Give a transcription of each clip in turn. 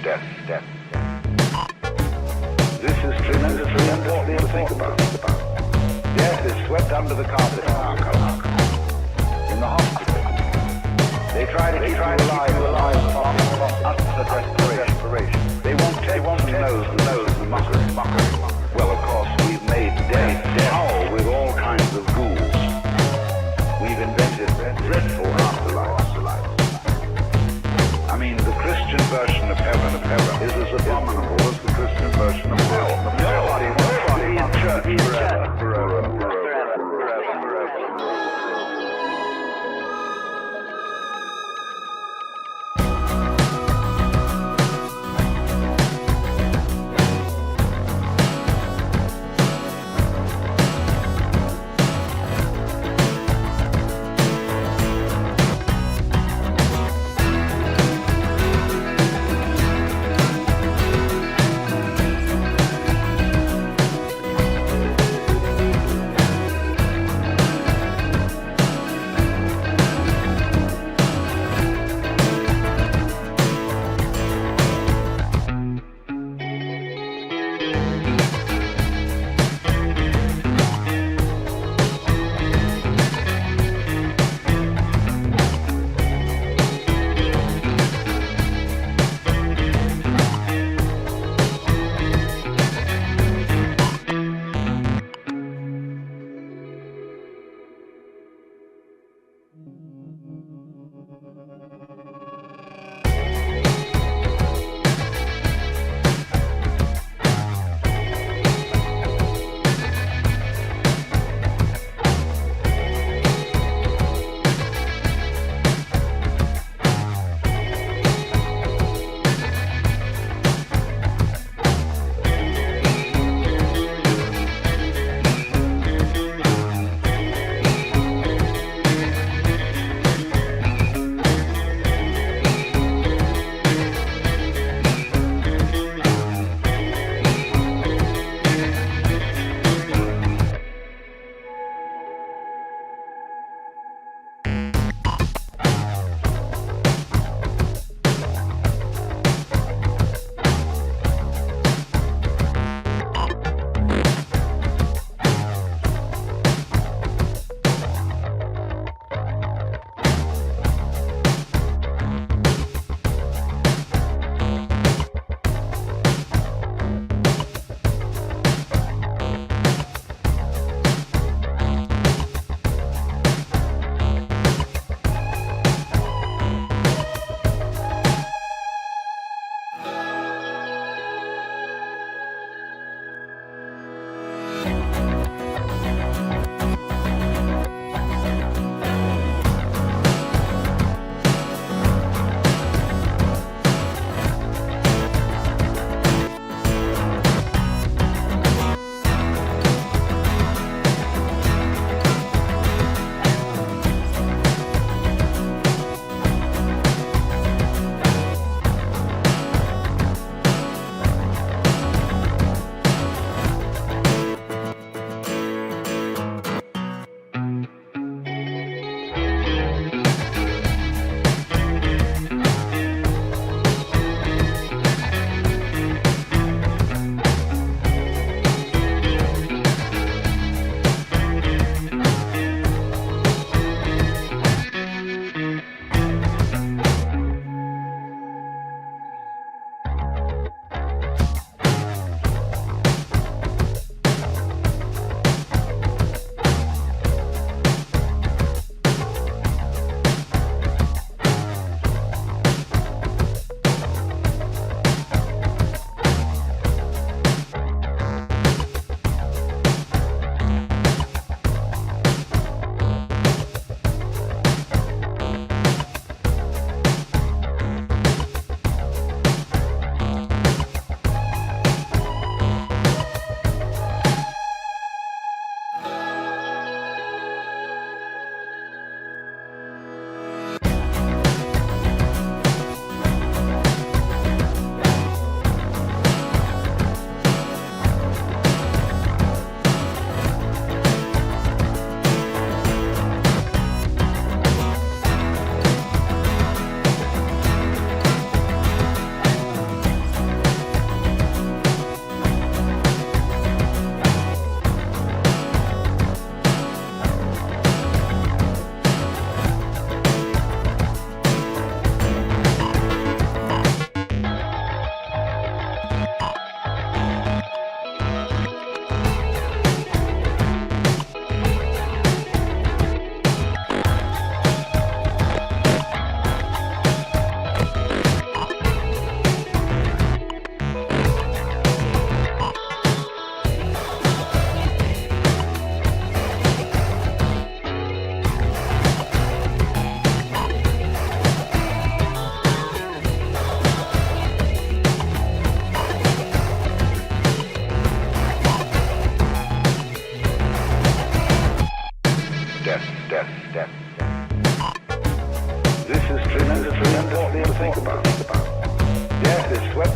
death. This is tremendously important to think about. Death is swept under the carpet in our culture. In the hospital, they try to keep you alive utter desperation. They won't take the nose, the mockery. Well, of course, we've made death howl with all kinds of ghouls. We've invented dreadful afterlives. I mean, the Christian version of heaven is as abominable as the Christian version of hell. Nobody wants to be in church forever.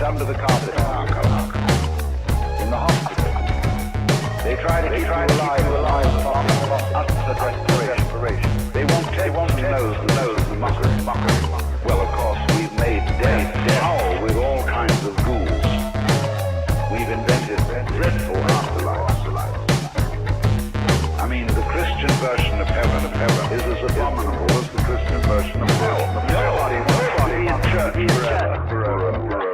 under the carpet. In the hospital, they try to keep you alive utter desperation. They won't know the mockery. Well, of course, we've made death foul with all kinds of ghouls. We've invented dreadful afterlives. I mean, the Christian version of heaven is as abominable as the Christian version of hell. Nobody in church forever.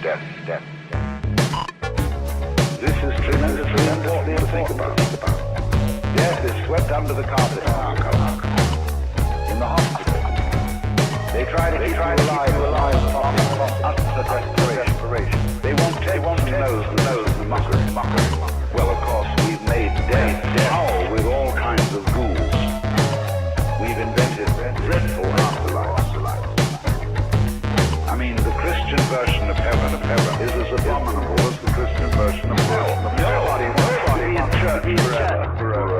death. This is tremendously important to think about. Death is swept under the carpet in our country. In the hospital, they try to keep you alive from utter desperation. They won't take the mockery. Well, of course, we've made death howl with all kinds of ghouls. We've invented dreadful afterlives. I mean, the Christian version of heaven is as abominable as the Christian version of hell. Nobody wants to be in church forever.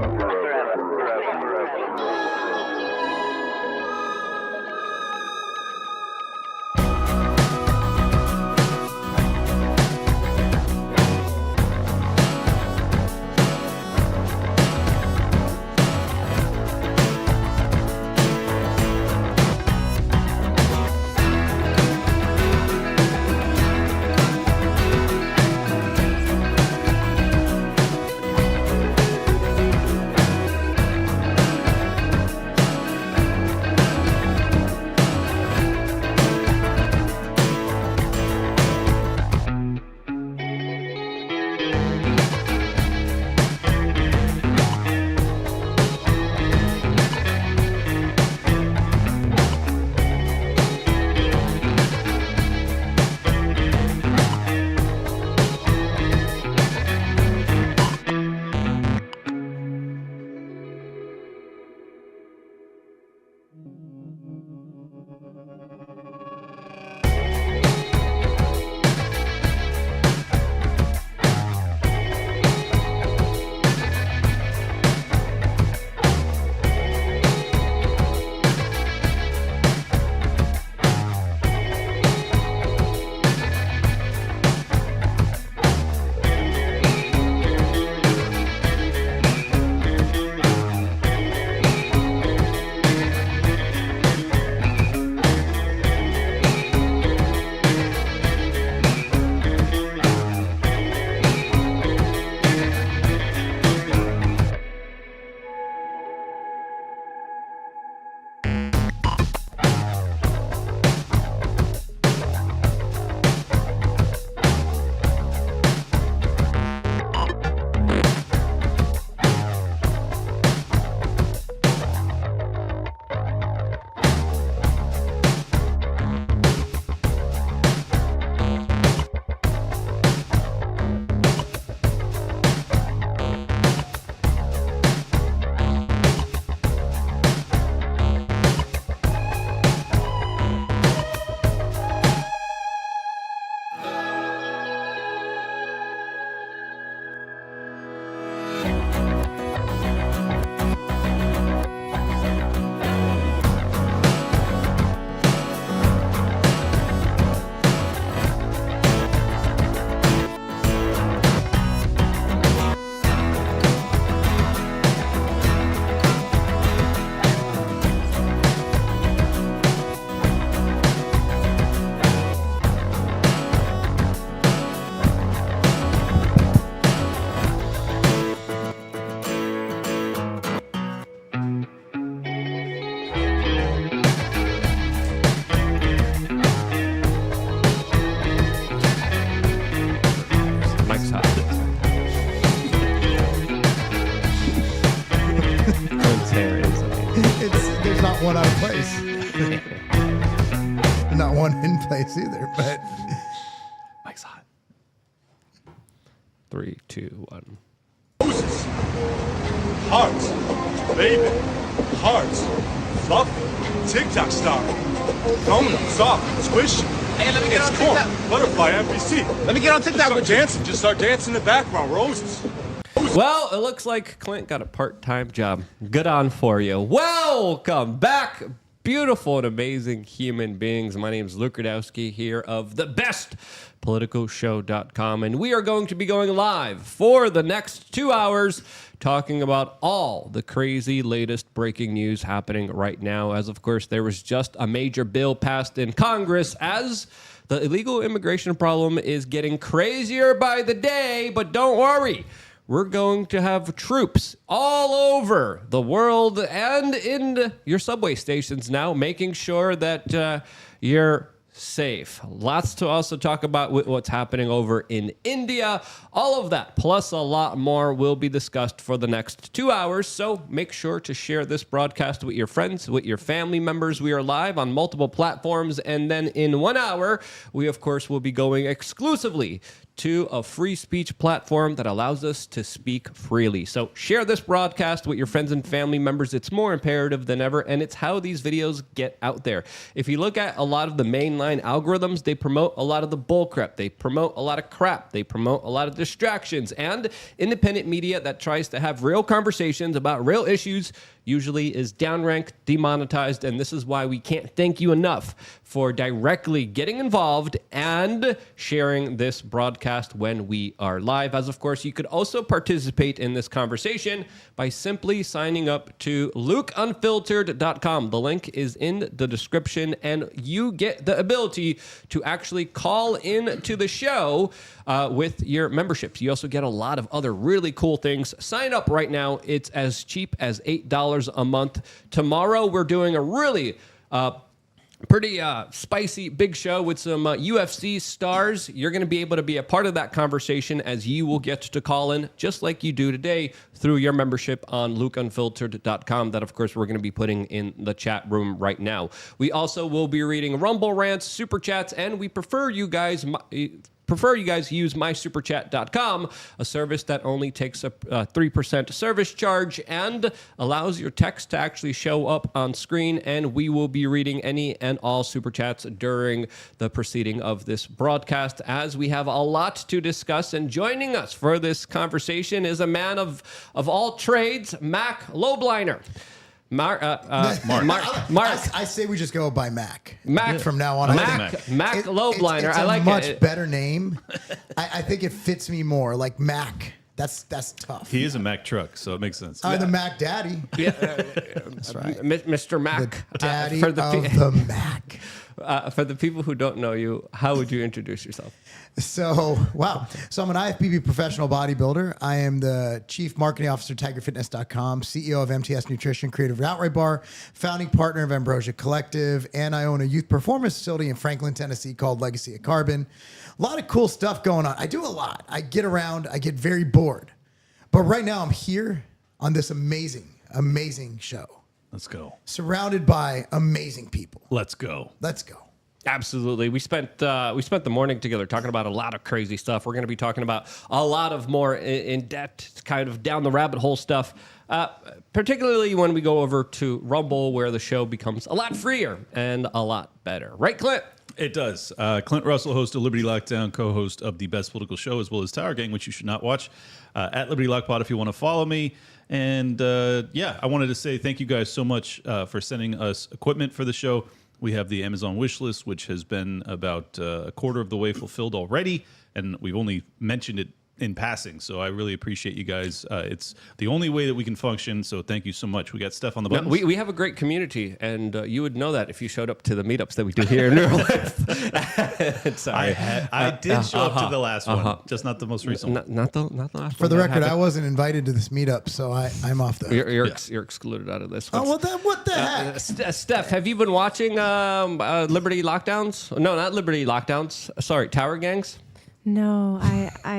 One out of place. Not one in place either, but Mike's hot. 3, 2, 1. Roses, hearts, baby, hearts, fluffy, TikTok star, donut, soft, squishy. Hey, let me get on Corn, TikTok. butterfly, NPC. Let me get on TikTok with you. Just start dancing in the background, roses. Well, it looks like Clint got a part-time job. Good on for you. Welcome back, beautiful and amazing human beings. My name is Luke Radowski here of the bestpoliticalshow.com, and we are going to be going live for the next 2 hours talking about all the crazy latest breaking news happening right now, as of course there was just a major bill passed in Congress as the illegal immigration problem is getting crazier by the day, but don't worry. We're going to have troops all over the world and in your subway stations now, making sure that your safe. Lots to also talk about with what's happening over in India. All of that, plus a lot more, will be discussed for the next 2 hours. So make sure to share this broadcast with your friends, with your family members. We are live on multiple platforms. And then in 1 hour, we, of course, will be going exclusively to a free speech platform that allows us to speak freely. So share this broadcast with your friends and family members. It's more imperative than ever, and it's how these videos get out there. If you look at a lot of the mainline algorithms, they promote a lot of the bullcrap. They promote a lot of crap. They promote a lot of distractions. And independent media that tries to have real conversations about real issues usually is downranked, demonetized, and this is why we can't thank you enough for directly getting involved and sharing this broadcast when we are live. As of course, you could also participate in this conversation by simply signing up to LukeUnfiltered.com. The link is in the description, and you get the ability to actually call in to the show with your memberships. You also get a lot of other really cool things. Sign up right now. It's as cheap as $8 a month. Tomorrow, we're doing a really pretty spicy big show with some UFC stars. You're going to be able to be a part of that conversation, as you will get to call in just like you do today through your membership on LukeUnfiltered.com. That, of course, we're going to be putting in the chat room right now. We also will be reading Rumble rants, super chats, and we prefer you guys use mysuperchat.com, a service that only takes a 3% service charge and allows your text to actually show up on screen, and we will be reading any and all super chats during the proceeding of this broadcast, as we have a lot to discuss. And joining us for this conversation is a man of all trades, Mac Lobliner. Mark. I say we just go by Mac. Mac from now on. Mac Lobliner. It's I like a much it. better name. I think it fits me more. Like Mac. That's tough. He is a Mac truck, so it makes sense. The Mac Daddy. Yeah, That's right. Mr. Mac. The daddy for of the Mac. For the people who don't know you, how would you introduce yourself? So I'm an IFBB professional bodybuilder. I am the Chief Marketing Officer, TigerFitness.com, CEO of MTS Nutrition, creative of Outright Bar, founding partner of Ambrosia Collective, and I own a youth performance facility in Franklin, Tennessee called Legacy of Carbon. A lot of cool stuff going on. I do a lot. I get around. I get very bored. But right now I'm here on this amazing, amazing show. Let's go. Surrounded by amazing people. Let's go. Let's go. Absolutely. We spent the morning together talking about a lot of crazy stuff. We're going to be talking about a lot of more in-depth, kind of down the rabbit hole stuff, particularly when we go over to Rumble, where the show becomes a lot freer and a lot better. Right, Clint? It does. Clint Russell, host of Liberty Lockdown, co-host of the Best Political Show, as well as Tower Gang, which you should not watch, at Liberty Lockpod if you want to follow me. And I wanted to say thank you guys so much for sending us equipment for the show. We have the Amazon wish list, which has been about a quarter of the way fulfilled already, and we've only mentioned it in passing. So I really appreciate you guys. It's the only way that we can function. So thank you so much. We got stuff on the buttons. We have a great community, and you would know that if you showed up to the meetups that we do here in real life. Sorry, I did show up to the last one, just not the most recent one. Not the last For one. the record, I wasn't invited to this meetup, so I'm off the hook. You're excluded out of this. Oh, what the heck? Steph, have you been watching Liberty Lockdowns? No, not Liberty Lockdowns. Sorry, Tower Gangs. No,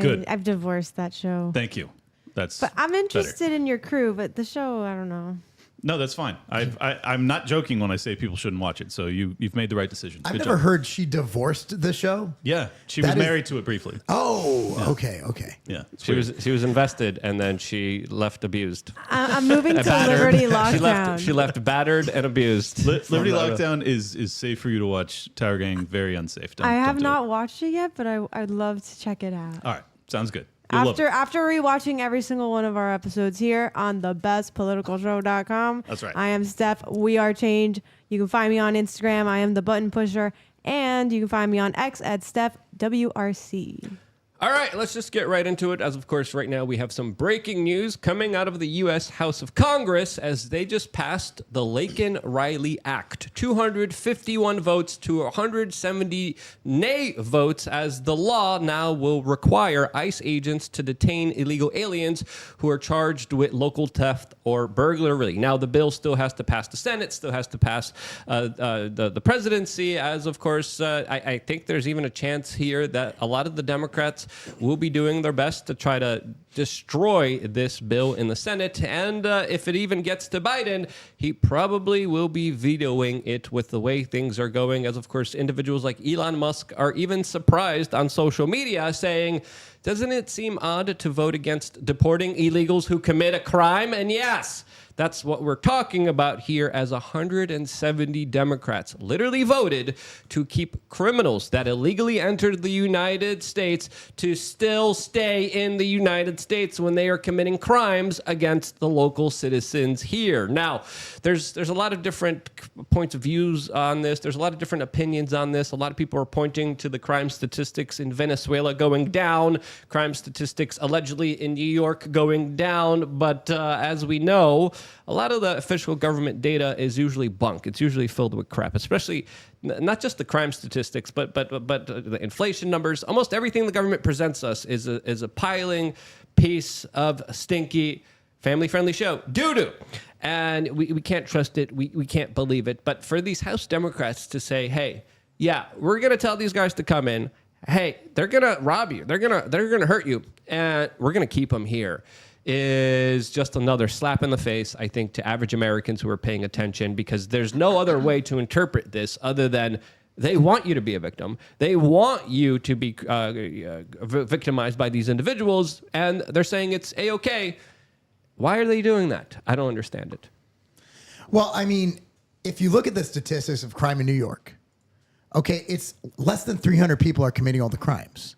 Good. I've divorced that show. Thank you. But I'm interested in your crew, but the show, I don't know. No, that's fine. I'm not joking when I say people shouldn't watch it. So you've made the right decision. I've Good never job. heard she divorced the show. Yeah, she That was is- married to it briefly. Oh, okay. Yeah, it's She was invested, and then she left abused. I'm moving to Battered. Liberty Lockdown. She left battered and abused. Liberty Lockdown is safe for you to watch. Tower Gang, very unsafe. I have don't do not it. watched it yet, but I'd love to check it out. All right, sounds good. You'll love After it. rewatching every single one of our episodes here on thebestpoliticalshow.com. That's right. I am Steph. WeAreChange. You can find me on Instagram. I am the button pusher. And you can find me on X at Steph WRC. All right, let's just get right into it. As of course, right now we have some breaking news coming out of the U.S. House of Congress as they just passed the Laken-Riley Act. 251 votes to 170 nay votes, as the law now will require ICE agents to detain illegal aliens who are charged with local theft or burglary. Now, the bill still has to pass the Senate, still has to pass the presidency, as of course, I think there's even a chance here that a lot of the Democrats will be doing their best to try to destroy this bill in the Senate. And if it even gets to Biden, he probably will be vetoing it with the way things are going. As of course, individuals like Elon Musk are even surprised on social media saying, doesn't it seem odd to vote against deporting illegals who commit a crime? And yes, that's what we're talking about here, as 170 Democrats literally voted to keep criminals that illegally entered the United States to still stay in the United States when they are committing crimes against the local citizens here. Now, there's a lot of different points of views on this. There's a lot of different opinions on this. A lot of people are pointing to the crime statistics in Venezuela going down, crime statistics allegedly in New York going down. But as we know, a lot of the official government data is usually bunk. It's usually filled with crap, especially not just the crime statistics, but the inflation numbers. Almost everything the government presents us is a piling piece of stinky, family-friendly show doo-doo. And we can't trust it. We can't believe it. But for these House Democrats to say, hey, yeah, we're going to tell these guys to come in. Hey, they're going to rob you. They're going to hurt you. And we're going to keep them here, is just another slap in the face, I think, to average Americans who are paying attention, because there's no other way to interpret this other than they want you to be a victim. They want you to be victimized by these individuals, and they're saying it's A-okay. Why are they doing that? I don't understand it. Well, I mean, if you look at the statistics of crime in New York, okay, it's less than 300 people are committing all the crimes.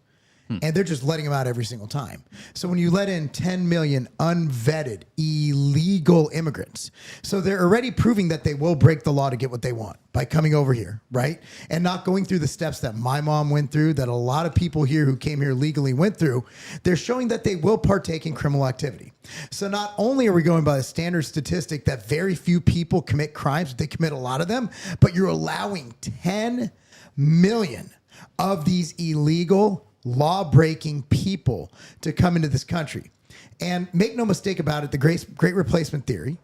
And they're just letting them out every single time. So when you let in 10 million unvetted, illegal immigrants, so they're already proving that they will break the law to get what they want by coming over here, right? And not going through the steps that my mom went through, that a lot of people here who came here legally went through. They're showing that they will partake in criminal activity. So not only are we going by the standard statistic that very few people commit crimes, they commit a lot of them, but you're allowing 10 million of these illegal law-breaking people to come into this country. And make no mistake about it, the great replacement theory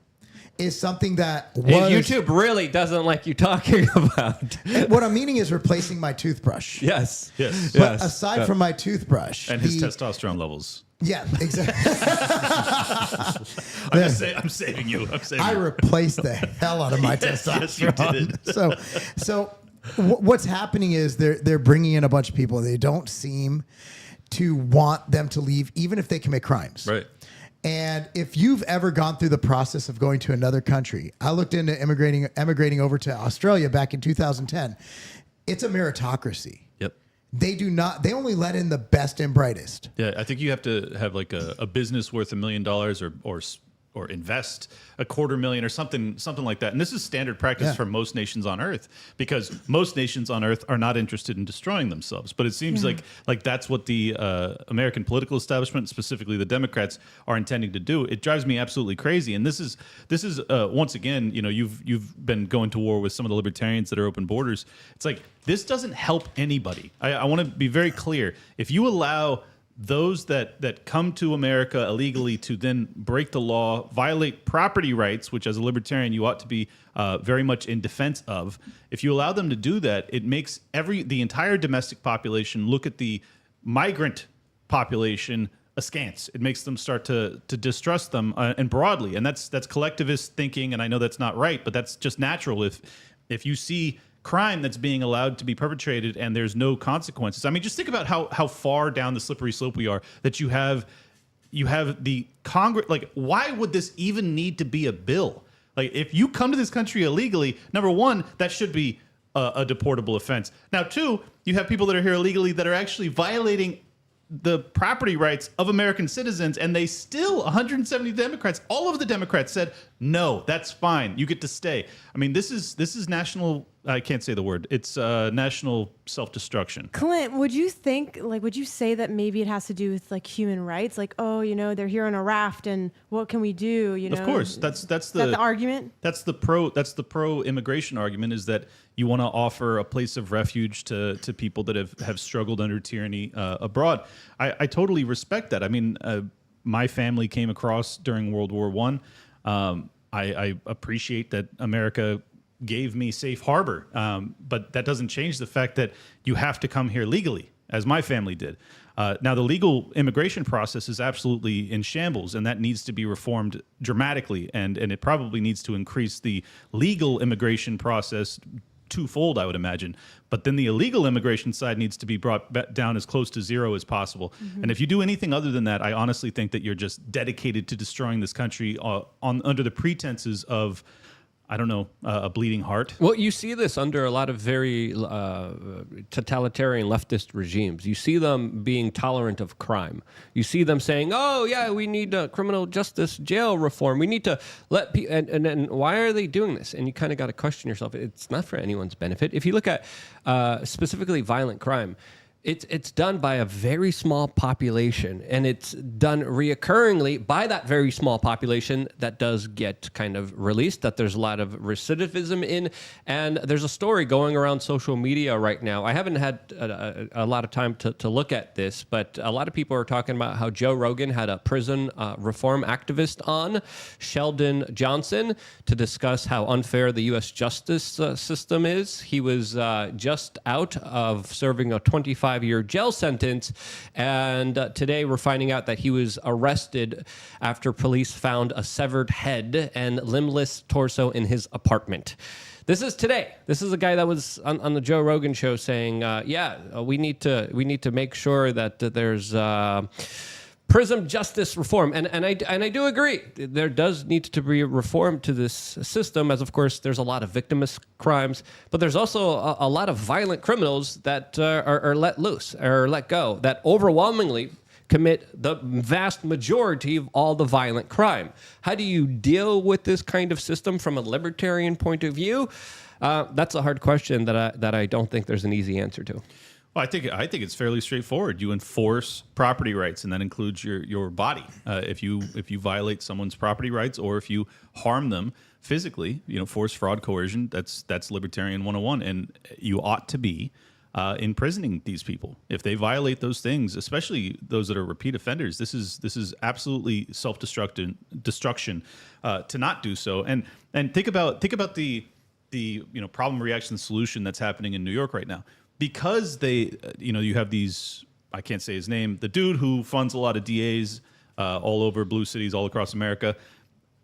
is something that was... And YouTube really doesn't like you talking about. What I'm meaning is replacing my toothbrush. Yes. But aside from my toothbrush... And his testosterone levels. Yeah, exactly. I'm saving you. I replaced the hell out of my testosterone. Yes, you did. So what's happening is they're bringing in a bunch of people. They don't seem to want them to leave, even if they commit crimes. Right. And if you've ever gone through the process of going to another country, I looked into emigrating over to Australia back in 2010. It's a meritocracy. Yep. They only let in the best and brightest. Yeah, I think you have to have like a business worth $1 million or invest $250,000 or something like that. And this is standard practice for most nations on Earth, because most nations on Earth are not interested in destroying themselves. But it seems like that's what the American political establishment, specifically the Democrats, are intending to do. It drives me absolutely crazy. And this is once again, you've been going to war with some of the libertarians that are open borders. It's like, this doesn't help anybody. I want to be very clear. If you allow those that come to America illegally to then break the law, violate property rights, which as a libertarian you ought to be very much in defense of. If you allow them to do that, it makes the entire domestic population look at the migrant population askance. It makes them start to distrust them, and broadly. And that's collectivist thinking, and I know that's not right, but that's just natural. If you see crime that's being allowed to be perpetrated and there's no consequences. I mean, just think about how far down the slippery slope we are, that you have the Congress. Like, why would this even need to be a bill? Like, if you come to this country illegally, number one, that should be a deportable offense. Now, two, you have people that are here illegally that are actually violating the property rights of American citizens, and they still, 170 Democrats, all of the Democrats said, No, that's fine. You get to stay. I mean, this is national. I can't say the word. It's national self-destruction. Clint, would you say that maybe it has to do with like human rights? Like, oh, they're here on a raft, and what can we do? Of course, that's the argument. That's the pro immigration argument, is that you want to offer a place of refuge to people that have struggled under tyranny abroad. I totally respect that. I mean, my family came across during World War I. I appreciate that America gave me safe harbor, but that doesn't change the fact that you have to come here legally, as my family did. Now, the legal immigration process is absolutely in shambles, and that needs to be reformed dramatically, and it probably needs to increase the legal immigration process twofold, I would imagine. But then the illegal immigration side needs to be brought down as close to zero as possible. Mm-hmm. And if you do anything other than that, I honestly think that you're just dedicated to destroying this country under the pretenses of, I don't know, a bleeding heart. Well, you see this under a lot of very totalitarian leftist regimes. You see them being tolerant of crime. You see them saying, "Oh, yeah, we need criminal justice, jail reform. We need to let people." And why are they doing this? And you kind of got to question yourself. It's not for anyone's benefit. If you look at specifically violent crime, it's done by a very small population, and it's done reoccurringly by that very small population that does get kind of released, that there's a lot of recidivism in. And there's a story going around social media right now. I haven't had a lot of time to look at this, but a lot of people are talking about how Joe Rogan had a prison reform activist on, Sheldon Johnson, to discuss how unfair the U.S. justice system is. He was just out of serving a 25-year jail sentence, and today we're finding out that he was arrested after police found a severed head and limbless torso in his apartment. This is today. This is a guy that was on the Joe Rogan show saying, we need to make sure that there's prison justice reform, and I do agree. There does need to be reform to this system, as of course there's a lot of victimless crimes, but there's also a lot of violent criminals that are let loose or let go, that overwhelmingly commit the vast majority of all the violent crime. How do you deal with this kind of system from a libertarian point of view? That's a hard question that I don't think there's an easy answer to. Well, I think it's fairly straightforward. You enforce property rights, and that includes your body. If you violate someone's property rights, or if you harm them physically, force, fraud, coercion, that's libertarian 101, and you ought to be imprisoning these people if they violate those things, especially those that are repeat offenders. This is absolutely self-destruction to not do so. And think about the problem, reaction, solution that's happening in New York right now. Because you have these, I can't say his name, the dude who funds a lot of DAs all over blue cities all across America.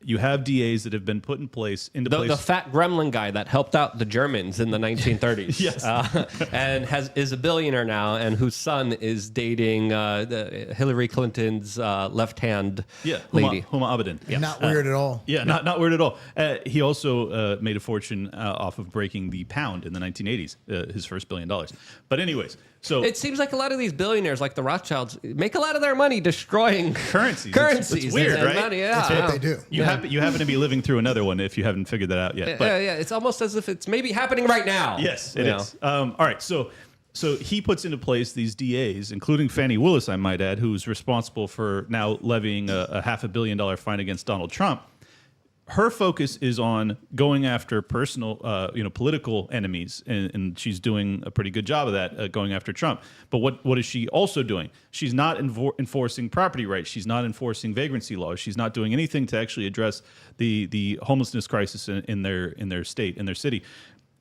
You have DAs that have been put in place. The fat gremlin guy that helped out the Germans in the 1930s. Yes. And is a billionaire now, and whose son is dating Hillary Clinton's left-hand lady. Huma Abedin. Yes. Not weird at all. Yeah, not weird at all. He also made a fortune off of breaking the pound in the 1980s, his first $1 billion. But anyways, so it seems like a lot of these billionaires, like the Rothschilds, make a lot of their money destroying currencies. It's weird, and right? money, That's what they do. You happen to be living through another one if you haven't figured that out yet. Yeah, it's almost as if it's maybe happening right now. Yes, it is. All right, so he puts into place these DAs, including Fannie Willis, I might add, who's responsible for now levying a $500 million fine against Donald Trump. Her focus is on going after personal, political enemies, and she's doing a pretty good job of that, going after Trump. But what is she also doing? She's not enforcing property rights. She's not enforcing vagrancy laws. She's not doing anything to actually address the homelessness crisis in their state, in their city.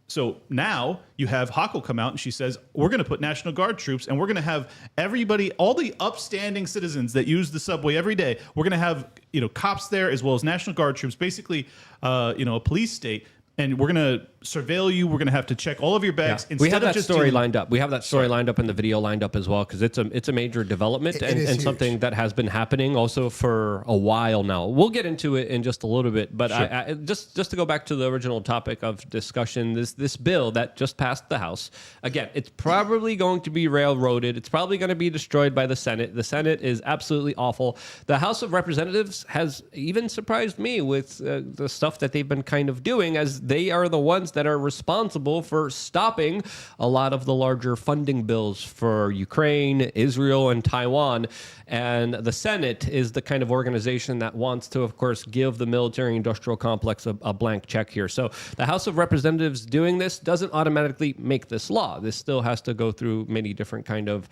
So now you have Hochul come out and she says, we're going to put National Guard troops, and we're going to have everybody, all the upstanding citizens that use the subway every day, we're going to have cops there as well as National Guard troops, basically a police state. and we're going to surveil you. We're going to have to check all of your bags. We have that story dealing- lined up. We have that story lined up and the video lined up as well because it's a major development It and is huge. something that has been happening also for a while now. We'll get into it in just a little bit, but I just to go back to the original topic of discussion, this bill that just passed the House. Again, it's probably going to be railroaded. It's probably going to be destroyed by the Senate. The Senate is absolutely awful. The House of Representatives has even surprised me with the stuff that they've been kind of doing, as they are the ones that are responsible for stopping a lot of the larger funding bills for Ukraine, Israel, and Taiwan. And the Senate is the kind of organization that wants to, of course, give the military-industrial complex a blank check here. So the House of Representatives doing this doesn't automatically make this law. This still has to go through many different kind of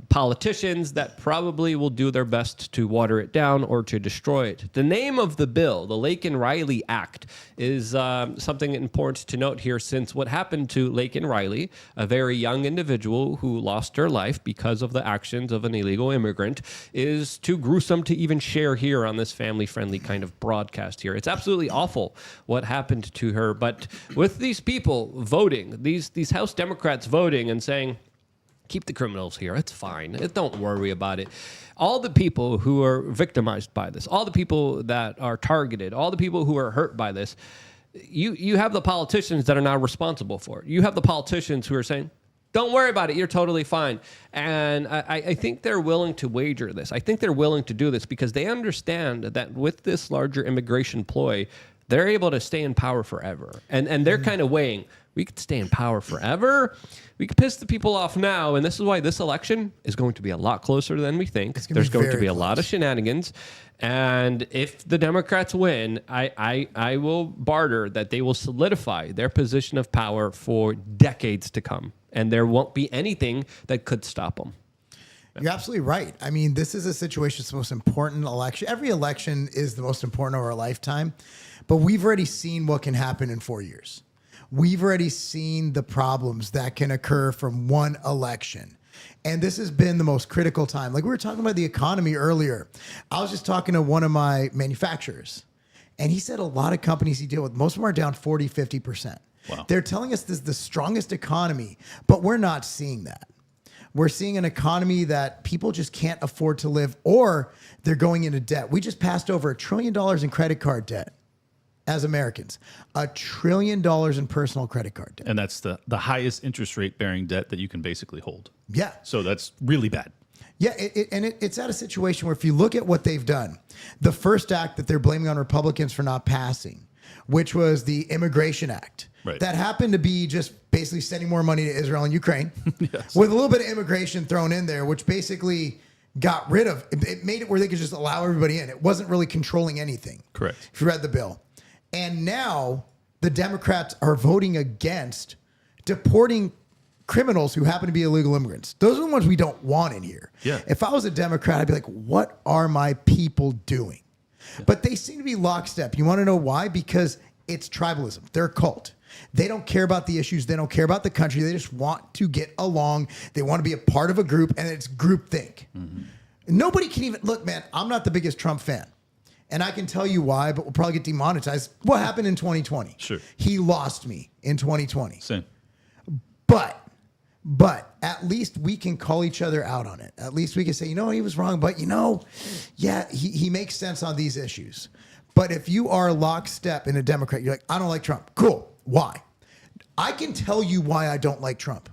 politicians that probably will do their best to water it down or to destroy it. The name of the bill, the Laken-Riley Act, is something important to note here, since what happened to Laken Riley, a very young individual who lost her life because of the actions of an illegal immigrant, is too gruesome to even share here on this family-friendly kind of broadcast here. It's absolutely awful what happened to her. But with these people voting, these House Democrats voting and saying, keep the criminals here, it's fine, don't worry about it. All the people who are victimized by this, all the people that are targeted, all the people who are hurt by this, you have the politicians that are now responsible for it. You have the politicians who are saying, don't worry about it, you're totally fine. And I think they're willing to wager this. I think they're willing to do this because they understand that with this larger immigration ploy, they're able to stay in power forever. And they're kind of weighing, we could stay in power forever. We could piss the people off now. And this is why this election is going to be a lot closer than we think. There's going to be a lot of shenanigans. And if the Democrats win, I will barter that they will solidify their position of power for decades to come. And there won't be anything that could stop them. You're absolutely right. I mean, this is a situation, it's the most important election. Every election is the most important of our lifetime, but we've already seen what can happen in 4 years. We've already seen the problems that can occur from one election. And this has been the most critical time. Like we were talking about the economy earlier. I was just talking to one of my manufacturers, and he said a lot of companies he deal with, most of them are down 40, 50%. Wow. They're telling us this is the strongest economy, but we're not seeing that. We're seeing an economy that people just can't afford to live, or they're going into debt. We just passed over $1 trillion in credit card debt as Americans, $1 trillion in personal credit card debt. And that's the highest interest rate bearing debt that you can basically hold. Yeah. So that's really bad. Yeah, it's at a situation where if you look at what they've done, the first act that they're blaming on Republicans for not passing, which was the Immigration Act, right, that happened to be just basically sending more money to Israel and Ukraine, yes, with a little bit of immigration thrown in there, which basically got rid of, it made it where they could just allow everybody in. It wasn't really controlling anything. Correct. If you read the bill. And now the Democrats are voting against deporting criminals who happen to be illegal immigrants. Those are the ones we don't want in here. Yeah. If I was a Democrat, I'd be like, what are my people doing? Yeah. But they seem to be lockstep. You want to know why? Because it's tribalism. They're a cult. They don't care about the issues. They don't care about the country. They just want to get along. They want to be a part of a group, and it's groupthink. Mm-hmm. Nobody can even, look, man, I'm not the biggest Trump fan. And I can tell you why, but we'll probably get demonetized. What happened in 2020? Sure. He lost me in 2020. Same. But at least we can call each other out on it. At least we can say, he was wrong, but yeah, he makes sense on these issues. But if you are lockstep in a Democrat, you're like, I don't like Trump. Cool. Why? I can tell you why I don't like Trump.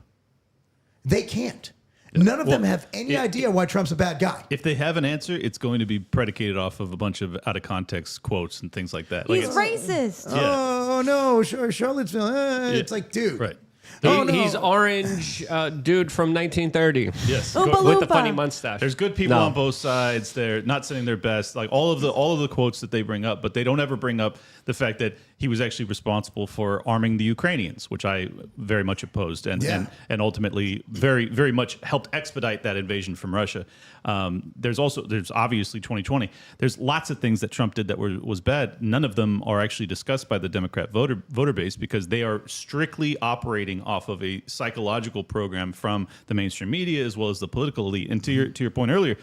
They can't. None of them have any idea why Trump's a bad guy. If they have an answer, it's going to be predicated off of a bunch of out of context quotes and things like that. He's racist. Yeah. Oh no, Charlottesville. It's like, dude. Right. He's orange dude from 1930. Yes. Oompa With the Loompa. funny mustache. There's good people on both sides. They're not saying their best. Like all of the quotes that they bring up, but they don't ever bring up the fact that he was actually responsible for arming the Ukrainians, which I very much opposed, and ultimately very, very much helped expedite that invasion from Russia. There's obviously 2020. There's lots of things that Trump did that was bad. None of them are actually discussed by the Democrat voter base because they are strictly operating off of a psychological program from the mainstream media as well as the political elite. And to your point earlier,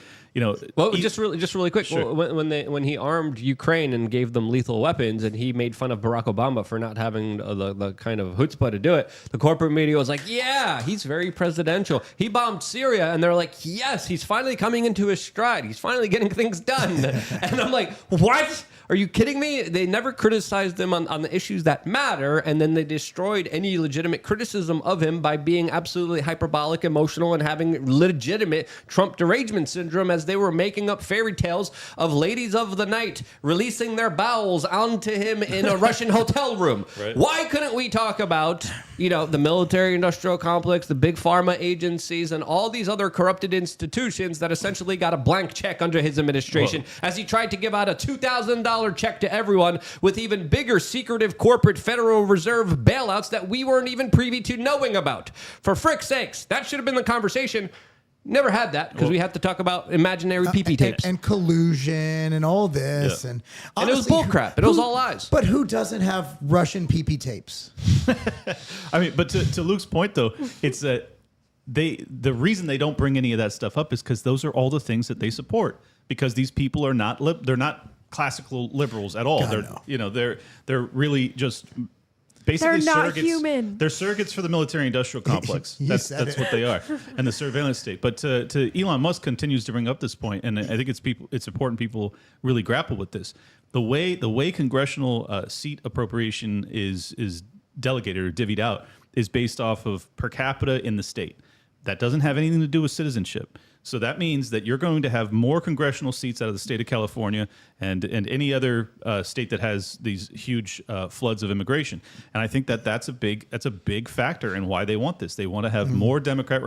just really quick. Sure. When he armed Ukraine and gave them lethal weapons, and he made fun of Barack Obama for not having the kind of chutzpah to do it. The corporate media was like, yeah, he's very presidential. He bombed Syria. And they're like, yes, he's finally coming into his stride. He's finally getting things done. And I'm like, what? Are you kidding me? They never criticized him on the issues that matter, and then they destroyed any legitimate criticism of him by being absolutely hyperbolic, emotional, and having legitimate Trump derangement syndrome as they were making up fairy tales of ladies of the night releasing their bowels onto him in a Russian hotel room. Right. Why couldn't we talk about, the military-industrial complex, the big pharma agencies, and all these other corrupted institutions that essentially got a blank check under his administration as he tried to give out a $2,000 check to everyone with even bigger secretive corporate Federal Reserve bailouts that we weren't even privy to knowing about. For frick's sakes, that should have been the conversation. Never had that because we have to talk about imaginary PP tapes. And collusion and all this. Yeah. And it was bullcrap. It was all lies. But who doesn't have Russian PP tapes? I mean, but to Luke's point, though, it's that the reason they don't bring any of that stuff up is because those are all the things that they support. Because these people are not they're not classical liberals at all. They're really just basically they're not surrogates. human. They're surrogates for the military-industrial complex. That's what they are, and the surveillance state. But to Elon Musk continues to bring up this point, and I think it's important people really grapple with this. The way congressional seat appropriation is delegated or divvied out is based off of per capita in the state. That doesn't have anything to do with citizenship. So that means that you're going to have more congressional seats out of the state of California and any other state that has these huge floods of immigration. And I think that's a big factor in why they want this. They want to have more Democrat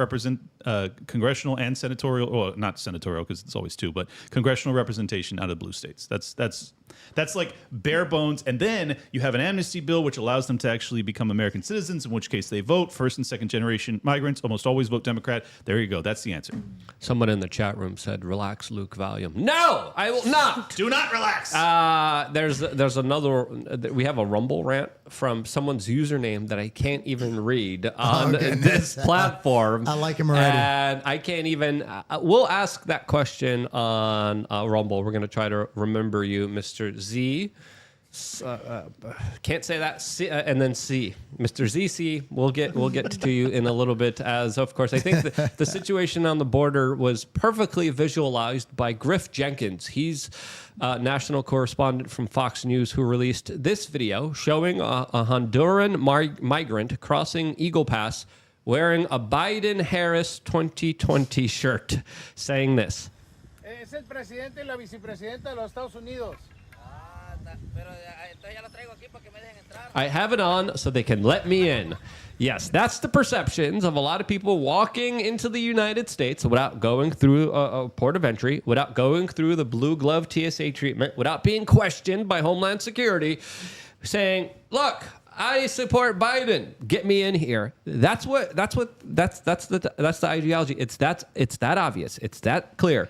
congressional and senatorial, well, not senatorial because it's always two, but congressional representation out of blue states. That's like bare bones. And then you have an amnesty bill which allows them to actually become American citizens, in which case they vote. First and second generation migrants almost always vote Democrat. There you go. That's the answer. Someone in the chat room said, relax, Luke, volume. No, I will not. Do not relax. There's another, we have a Rumble rant from someone's username that I can't even read on this platform. I like him already. And I can't even, we'll ask that question on Rumble. We're going to try to remember you, Mr. Z. Can't say that. C, and then C, Mr. ZC. We'll get to you in a little bit. As of course, I think the situation on the border was perfectly visualized by Griff Jenkins. He's national correspondent from Fox News who released this video showing a Honduran migrant crossing Eagle Pass wearing a Biden-Harris 2020 shirt, saying this. Es el presidente y la vicepresidenta de los Estados Unidos. I have it on so they can let me in. Yes, that's the perceptions of a lot of people walking into the United States without going through a port of entry, without going through the blue glove TSA treatment, without being questioned by Homeland Security, saying, "Look, I support Biden. Get me in here." That's the ideology. It's that obvious. It's that clear.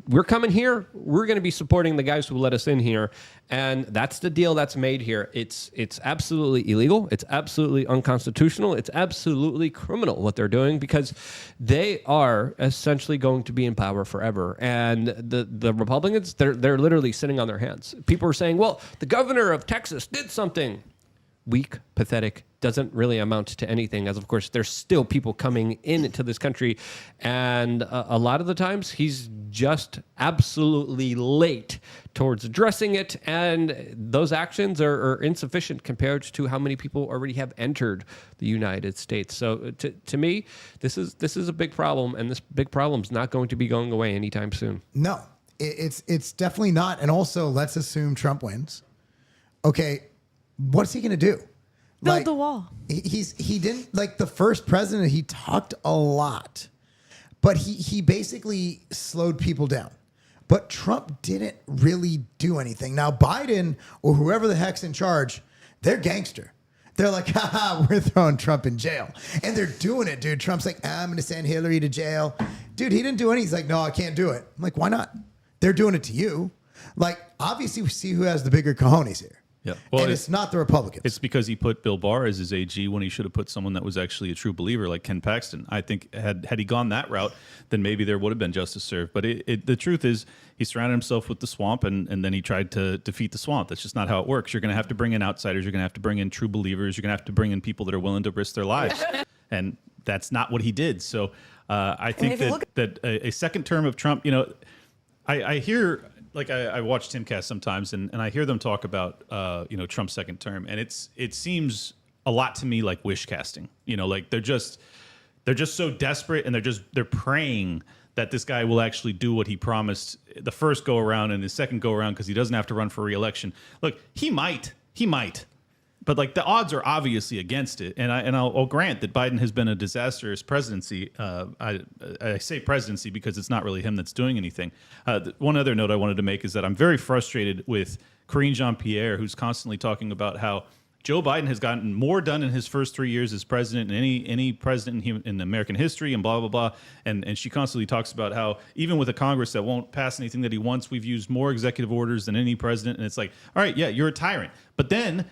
We're coming here. We're going to be supporting the guys who let us in here, and that's the deal that's made here. It's absolutely illegal. It's absolutely unconstitutional. It's absolutely criminal what they're doing because they are essentially going to be in power forever. And the Republicans, they're literally sitting on their hands. People are saying, "Well, the governor of Texas did something." Weak, pathetic, doesn't really amount to anything, as of course there's still people coming into this country, and a lot of the times he's just absolutely late towards addressing it, and those actions are insufficient compared to how many people already have entered the United States. So to me, this is a big problem, and this big problem is not going to be going away anytime soon. No, it's definitely not. And also, let's assume Trump wins. Okay. What's he going to do? Build the wall. He didn't, like the first president, he talked a lot, but he basically slowed people down. But Trump didn't really do anything. Now, Biden or whoever the heck's in charge, they're gangster. They're like, haha, we're throwing Trump in jail. And they're doing it, dude. Trump's like, I'm going to send Hillary to jail. Dude, he didn't do anything. He's like, no, I can't do it. I'm like, why not? They're doing it to you. Like, obviously, we see who has the bigger cojones here. Yeah. And it's not the Republicans. It's because he put Bill Barr as his AG when he should have put someone that was actually a true believer like Ken Paxton. I think had he gone that route, then maybe there would have been justice served. But the truth is he surrounded himself with the swamp and then he tried to defeat the swamp. That's just not how it works. You're going to have to bring in outsiders. You're going to have to bring in true believers. You're going to have to bring in people that are willing to risk their lives. And that's not what he did. So I think that a second term of Trump, I hear... Like I watch Timcast sometimes, and I hear them talk about Trump's second term, and it seems a lot to me like wish casting. Like they're just so desperate, and they're praying that this guy will actually do what he promised the first go around and his second go around because he doesn't have to run for re-election. Look, he might, but like the odds are obviously against it, and I'll grant that Biden has been a disastrous presidency. I say presidency because it's not really him that's doing anything. One other note I wanted to make is that I'm very frustrated with Karine Jean-Pierre, who's constantly talking about how Joe Biden has gotten more done in his first 3 years as president than any president in American history, and blah blah blah. And she constantly talks about how even with a Congress that won't pass anything that he wants, we've used more executive orders than any president. And it's like, all right, yeah, you're a tyrant, but then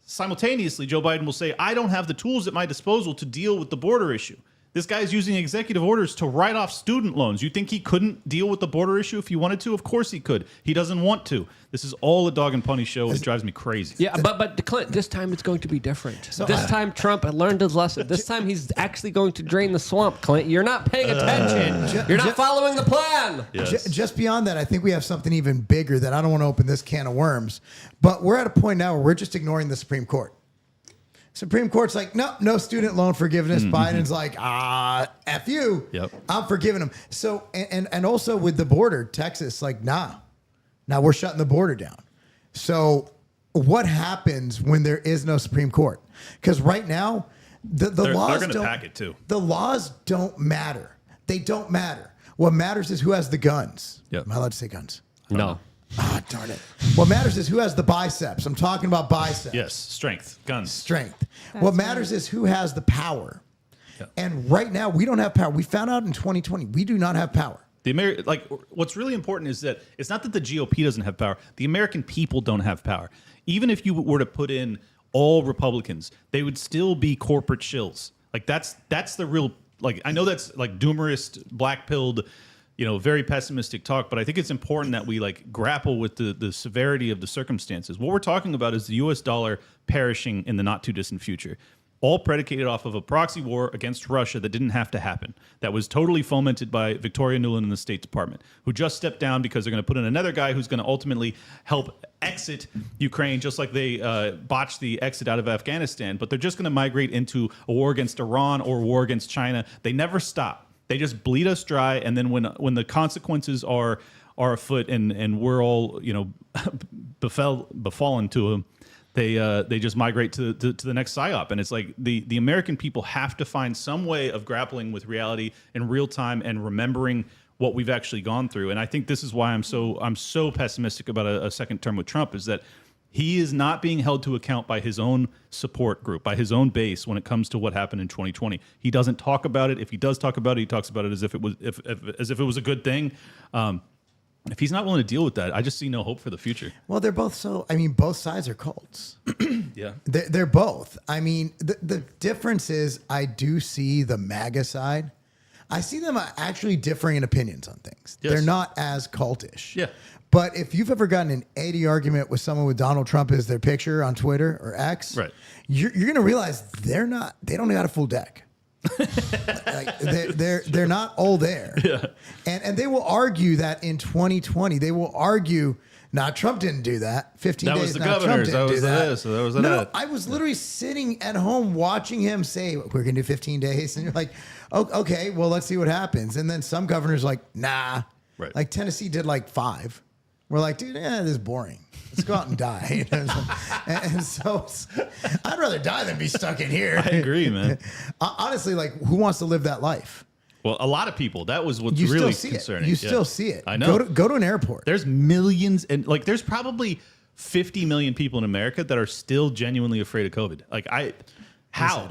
simultaneously, Joe Biden will say, I don't have the tools at my disposal to deal with the border issue. This guy's using executive orders to write off student loans. You think he couldn't deal with the border issue if he wanted to? Of course he could. He doesn't want to. This is all a dog and pony show. It drives me crazy. Yeah, but Clint, this time it's going to be different. This time Trump learned his lesson. This time he's actually going to drain the swamp, Clint. You're not paying attention. You're not following the plan. Yes. Just beyond that, I think we have something even bigger that I don't want to open this can of worms. But we're at a point now where we're just ignoring the Supreme Court. Supreme Court's like, no student loan forgiveness. Biden's like, F you. Yep. I'm forgiving him. So, and also with the border, Texas, like, nah, we're shutting the border down. So what happens when there is no Supreme Court? Because right now, the laws they're going to pack it too. The laws don't matter. They don't matter. What matters is who has the guns. Yep. Am I allowed to say guns? No. Darn it. What matters is who has the biceps. I'm talking about biceps. Yes, strength, guns. Strength. What matters is who has the power. Yeah. And right now, we don't have power. We found out in 2020, we do not have power. What's really important is that it's not that the GOP doesn't have power. The American people don't have power. Even if you were to put in all Republicans, they would still be corporate shills. Like that's the real, like, I know that's like doomerist, black-pilled, very pessimistic talk, but I think it's important that we like grapple with the severity of the circumstances. What we're talking about is the US dollar perishing in the not too distant future, all predicated off of a proxy war against Russia that didn't have to happen, that was totally fomented by Victoria Nuland in the State Department, who just stepped down because they're going to put in another guy who's going to ultimately help exit Ukraine, just like they botched the exit out of Afghanistan, but they're just going to migrate into a war against Iran or a war against China. They never stop. They just bleed us dry, and then when the consequences are afoot and we're all befallen to them, they just migrate to the next psyop. And it's like the American people have to find some way of grappling with reality in real time and remembering what we've actually gone through. And I think this is why I'm so pessimistic about a second term with Trump, is that he is not being held to account by his own support group, by his own base when it comes to what happened in 2020. He doesn't talk about it. If he does talk about it, he talks about it as if it was a good thing. If he's not willing to deal with that, I just see no hope for the future. Well, they're both both sides are cults. Yeah. They're both. I mean, the difference is I do see the MAGA side. I see them actually differing in opinions on things. Yes. They're not as cultish. Yeah. But if you've ever gotten an 80 argument with someone with Donald Trump as their picture on Twitter or X, right, you're going to realize they don't got a full deck. Like they're not all there. Yeah. And they will argue that in 2020, they will argue, Trump didn't do that. 15 that days, was the Trump governor's. didn't That do was that. this. That was that. No, I was literally sitting at home watching him say, we're going to do 15 days. And you're like, oh, okay, well, let's see what happens. And then some governors like, nah. Right. Like Tennessee did like 5. We're like, dude, this is boring. Let's go out and die. and so I'd rather die than be stuck in here. I agree, man. Honestly, like, who wants to live that life? Well, a lot of people. That was what's You really still see concerning. it. You still see it. I know. Go to an airport. There's millions, and like there's probably 50 million people in America that are still genuinely afraid of COVID. Like how?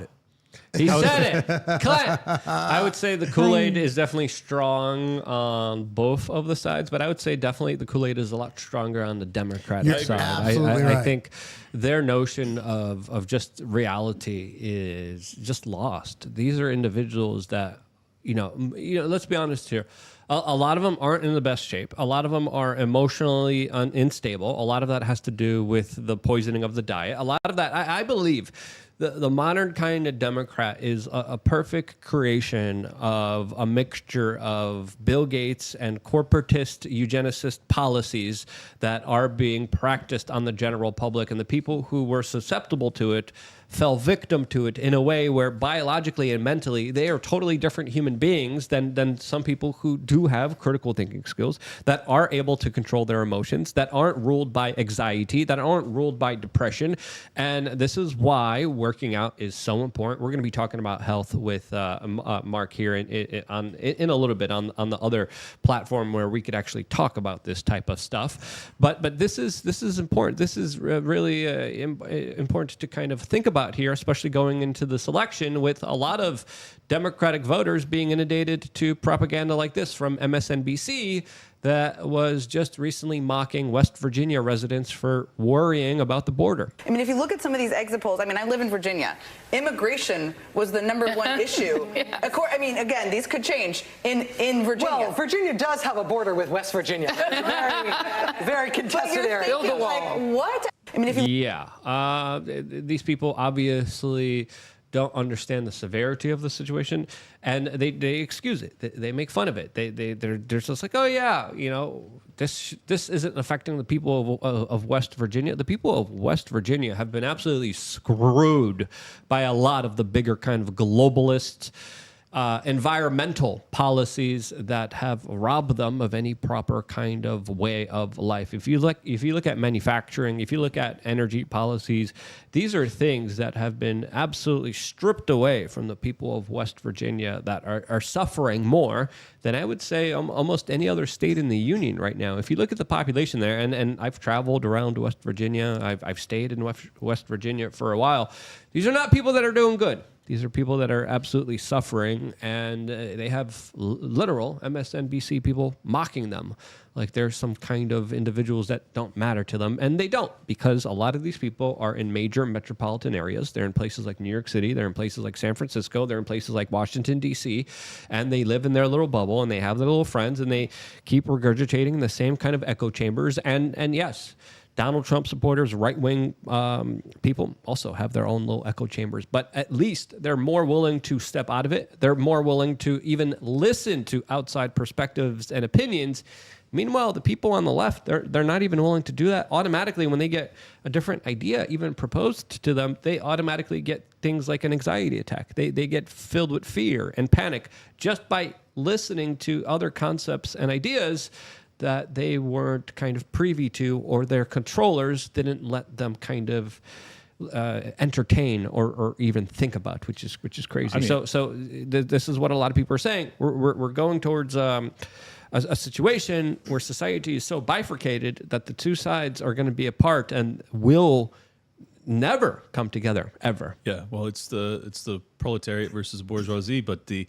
He said it. Clint. I would say the Kool-Aid is definitely strong on both of the sides, but I would say definitely the Kool-Aid is a lot stronger on the Democratic You're side. absolutely I right. think their notion of just reality is just lost. These are individuals that, let's be honest here. A lot of them aren't in the best shape. A lot of them are emotionally unstable. A lot of that has to do with the poisoning of the diet. A lot of that, I believe, the modern kind of Democrat is a perfect creation of a mixture of Bill Gates and corporatist eugenicist policies that are being practiced on the general public, and the people who were susceptible to it fell victim to it in a way where biologically and mentally they are totally different human beings than some people who do have critical thinking skills, that are able to control their emotions, that aren't ruled by anxiety, that aren't ruled by depression. And this is why working out is so important. We're going to be talking about health with Mark here in a little bit on the other platform where we could actually talk about this type of stuff. But this is important. This is really important to kind of think about here, especially going into this election with a lot of Democratic voters being inundated to propaganda like this from MSNBC that was just recently mocking West Virginia residents for worrying about the border. I mean, if you look at some of these exit polls, I mean, I live in Virginia. Immigration was the number one issue. I mean, again, these could change in Virginia. Well, Virginia does have a border with West Virginia. Very contested area. Build a wall. Like, what? I mean, if you These people obviously don't understand the severity of the situation, and they excuse it. They make fun of it. They're just like, oh yeah, this isn't affecting the people of West Virginia. The people of West Virginia have been absolutely screwed by a lot of the bigger kind of globalist environmental policies that have robbed them of any proper kind of way of life. If you look at manufacturing, if you look at energy policies, these are things that have been absolutely stripped away from the people of West Virginia that are suffering more than I would say almost any other state in the union right now. If you look at the population there, and I've traveled around West Virginia, I've stayed in West Virginia for a while. These are not people that are doing good. These are people that are absolutely suffering, and they have literal MSNBC people mocking them like they're some kind of individuals that don't matter to them. And they don't, because a lot of these people are in major metropolitan areas. They're in places like New York City. They're in places like San Francisco. They're in places like Washington, D.C., and they live in their little bubble, and they have their little friends, and they keep regurgitating the same kind of echo chambers. And yes, Donald Trump supporters, right-wing people also have their own little echo chambers, but at least they're more willing to step out of it. They're more willing to even listen to outside perspectives and opinions. Meanwhile, the people on the left, they're not even willing to do that. Automatically, when they get a different idea even proposed to them, they automatically get things like an anxiety attack. They get filled with fear and panic just by listening to other concepts and ideas that they weren't kind of privy to, or their controllers didn't let them kind of entertain or even think about, which is crazy. I mean, this is what a lot of people are saying. We're going towards a situation where society is so bifurcated that the two sides are going to be apart and will never come together ever. Yeah, well, it's the proletariat versus the bourgeoisie, but the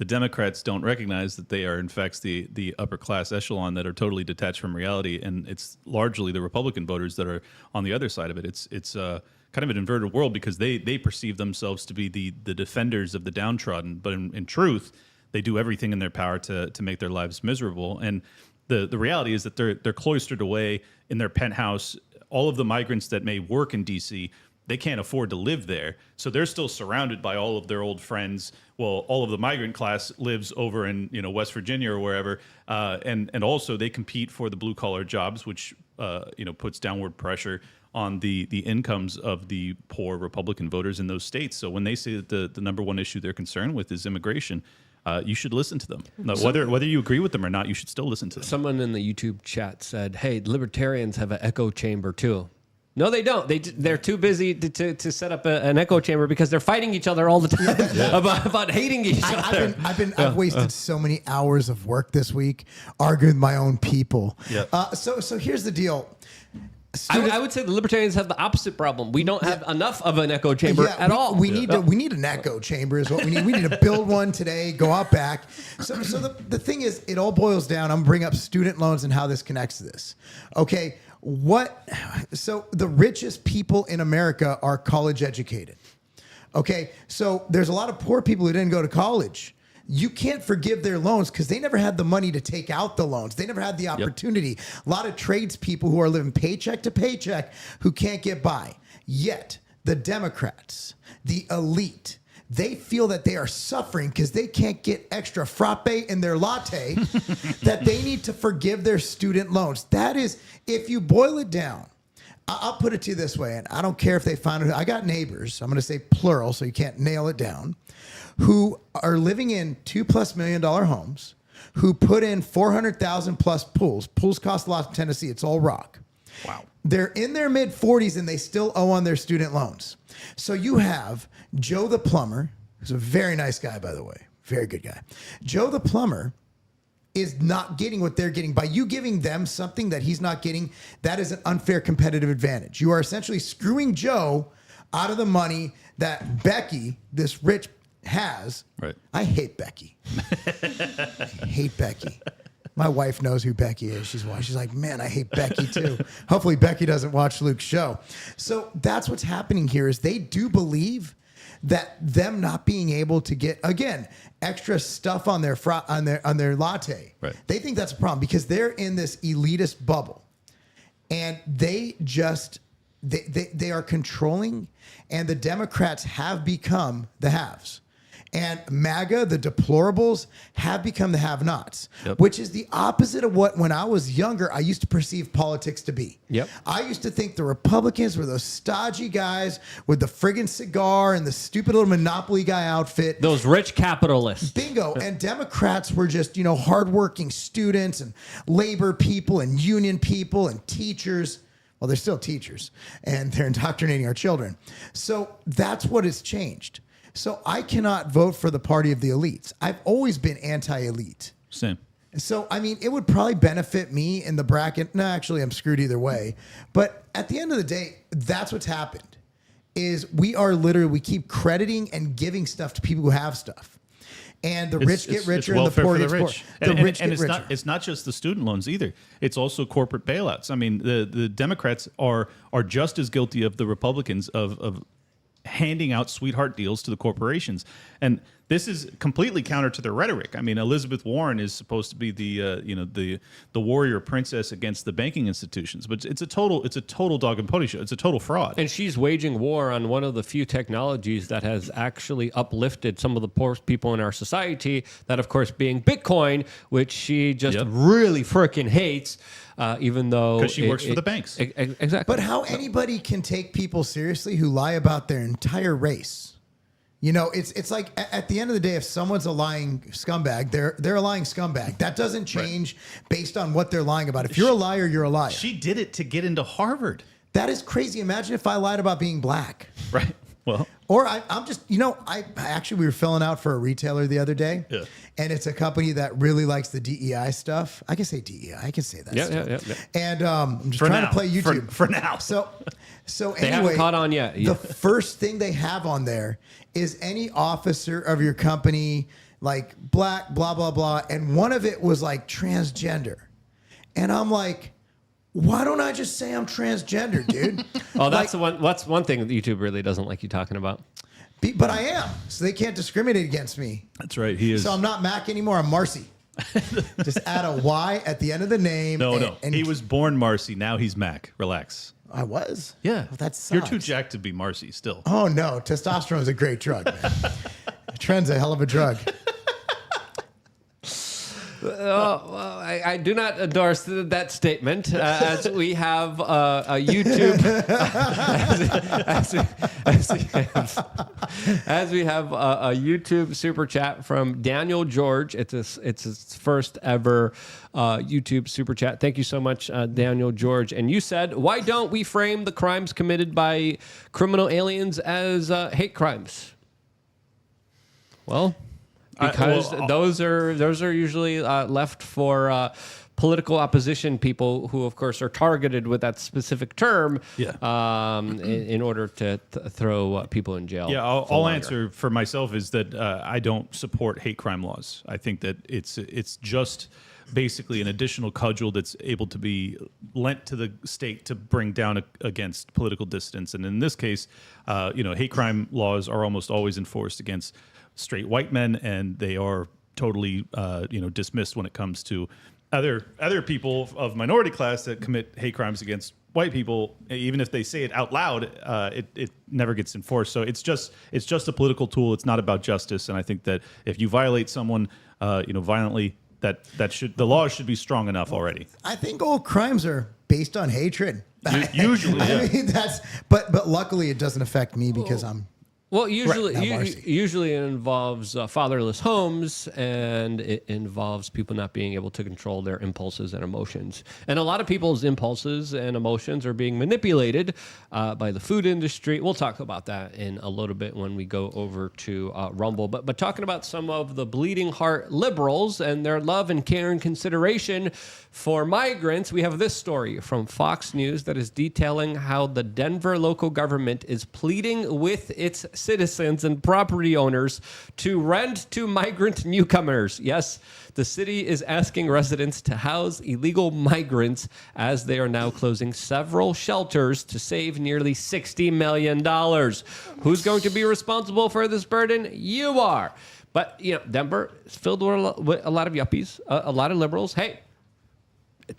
Democrats don't recognize that they are, in fact, the upper class echelon that are totally detached from reality, and it's largely the Republican voters that are on the other side of it. It's kind of an inverted world because they perceive themselves to be the defenders of the downtrodden, but in truth, they do everything in their power to make their lives miserable. And the reality is that they're cloistered away in their penthouse. All of the migrants that may work in D.C., they can't afford to live there. So they're still surrounded by all of their old friends. Well, all of the migrant class lives over in West Virginia or wherever. And also they compete for the blue collar jobs, which puts downward pressure on the incomes of the poor Republican voters in those states. So when they say that the number one issue they're concerned with is immigration, you should listen to them. Now, whether you agree with them or not, you should still listen to them. Someone in the YouTube chat said, hey, libertarians have an echo chamber too. No, they don't. They're too busy to set up an echo chamber because they're fighting each other all the time about hating each other. I've wasted so many hours of work this week arguing with my own people. Yeah. So here's the deal. I would say the libertarians have the opposite problem. We don't have enough of an echo chamber at all. We need an echo chamber is what we need. We need to build one today, go out back. So the thing is, it all boils down. I'm going to bring up student loans and how this connects to this. Okay. So the richest people in America are college educated. Okay. So there's a lot of poor people who didn't go to college. You can't forgive their loans because they never had the money to take out the loans. They never had the opportunity. A lot of tradespeople who are living paycheck to paycheck who can't get by. Yet the Democrats, the elite, they feel that they are suffering because they can't get extra frappe in their latte, that they need to forgive their student loans. That is, if you boil it down, I'll put it to you this way, and I don't care if they find it. I got neighbors, I'm going to say plural so you can't nail it down, who are living in $2+ million homes, who put in 400,000 plus pools. Pools cost a lot in Tennessee. It's all rock. Wow. They're in their mid 40s and they still owe on their student loans. So you have Joe the plumber, who's a very nice guy, by the way, very good guy. Joe the plumber is not getting what they're getting. By you giving them something that he's not getting, that is an unfair competitive advantage. You are essentially screwing Joe out of the money that Becky, this rich, has. Right. I hate Becky. I hate Becky. My wife knows who Becky is. She's like, man, I hate Becky too. Hopefully Becky doesn't watch Luke's show. So that's what's happening here is they do believe that them not being able to get, again, extra stuff on their on their latte. Right. They think that's a problem because they're in this elitist bubble. And they just they are controlling, and the Democrats have become the haves. And MAGA, the deplorables, have become the have-nots, which is the opposite of what, when I was younger, I used to perceive politics to be. Yep. I used to think the Republicans were those stodgy guys with the friggin' cigar and the stupid little Monopoly guy outfit. Those rich capitalists. Bingo. And Democrats were just, hardworking students and labor people and union people and teachers. Well, they're still teachers, and they're indoctrinating our children. So that's what has changed. So I cannot vote for the party of the elites. I've always been anti-elite. Same. So, I mean, it would probably benefit me in the bracket. No, actually, I'm screwed either way. But at the end of the day, that's what's happened, is we keep crediting and giving stuff to people who have stuff. And the rich get richer and the poor get poorer. The rich get richer. It's not just the student loans either. It's also corporate bailouts. I mean, the Democrats are just as guilty of the Republicans of handing out sweetheart deals to the corporations. And this is completely counter to their rhetoric. I mean, Elizabeth Warren is supposed to be the warrior princess against the banking institutions, but it's a total dog and pony show. It's a total fraud. And she's waging war on one of the few technologies that has actually uplifted some of the poorest people in our society, that of course being Bitcoin, which she just really freaking hates. Even though because she works for the banks. Exactly. But how anybody can take people seriously who lie about their entire race? It's like at the end of the day, if someone's a lying scumbag, they're a lying scumbag. That doesn't change based on what they're lying about. If you're a liar, you're a liar. She did it to get into Harvard. That is crazy. Imagine if I lied about being black. Right. Well, or I'm just, we were filling out for a retailer the other day, and it's a company that really likes the DEI stuff. I can say DEI. I can say that stuff. Yeah. And I'm just trying to play YouTube for now. So they anyway, haven't caught on yet. The first thing they have on there is any officer of your company, like black, blah, blah, blah. And one of it was like transgender. And I'm like, why don't I just say I'm transgender, dude? That's one thing that YouTube really doesn't like you talking about. But I am, so they can't discriminate against me. That's right. He is. So I'm not Mac anymore. I'm Marcy. Just add a Y at the end of the name. No. He was born Marcy. Now he's Mac. Relax. I was? Yeah. Well, that sucks. You're too jacked to be Marcy still. Oh, no. Testosterone is a great drug, man. Trend's a hell of a drug. I do not endorse that statement. As we have a YouTube, as we have a YouTube super chat from Daniel George. It's his first ever YouTube super chat. Thank you so much, Daniel George. And you said, why don't we frame the crimes committed by criminal aliens as hate crimes? Well, because those are usually left for political opposition people who, of course, are targeted with that specific term in order to throw people in jail. Yeah, I'll answer for myself is that I don't support hate crime laws. I think that it's just basically an additional cudgel that's able to be lent to the state to bring down against political dissidents. And in this case, hate crime laws are almost always enforced against straight white men, and they are totally dismissed when it comes to other people of minority class that commit hate crimes against white people. Even if they say it out loud, it never gets enforced. So it's just a political tool. It's not about justice. And I think that if you violate someone, violently, the law should be strong enough already. I think all crimes are based on hatred. Usually, yeah. I mean, but luckily it doesn't affect me because I'm. Well, usually it involves fatherless homes, and it involves people not being able to control their impulses and emotions. And a lot of people's impulses and emotions are being manipulated by the food industry. We'll talk about that in a little bit when we go over to Rumble. But talking about some of the bleeding heart liberals and their love and care and consideration for migrants, we have this story from Fox News that is detailing how the Denver local government is pleading with its citizens and property owners to rent to migrant newcomers. Yes, the city is asking residents to house illegal migrants as they are now closing several shelters to save nearly $60 million. Who's going to be responsible for this burden? You are. But, Denver is filled with a lot of yuppies, a lot of liberals. Hey,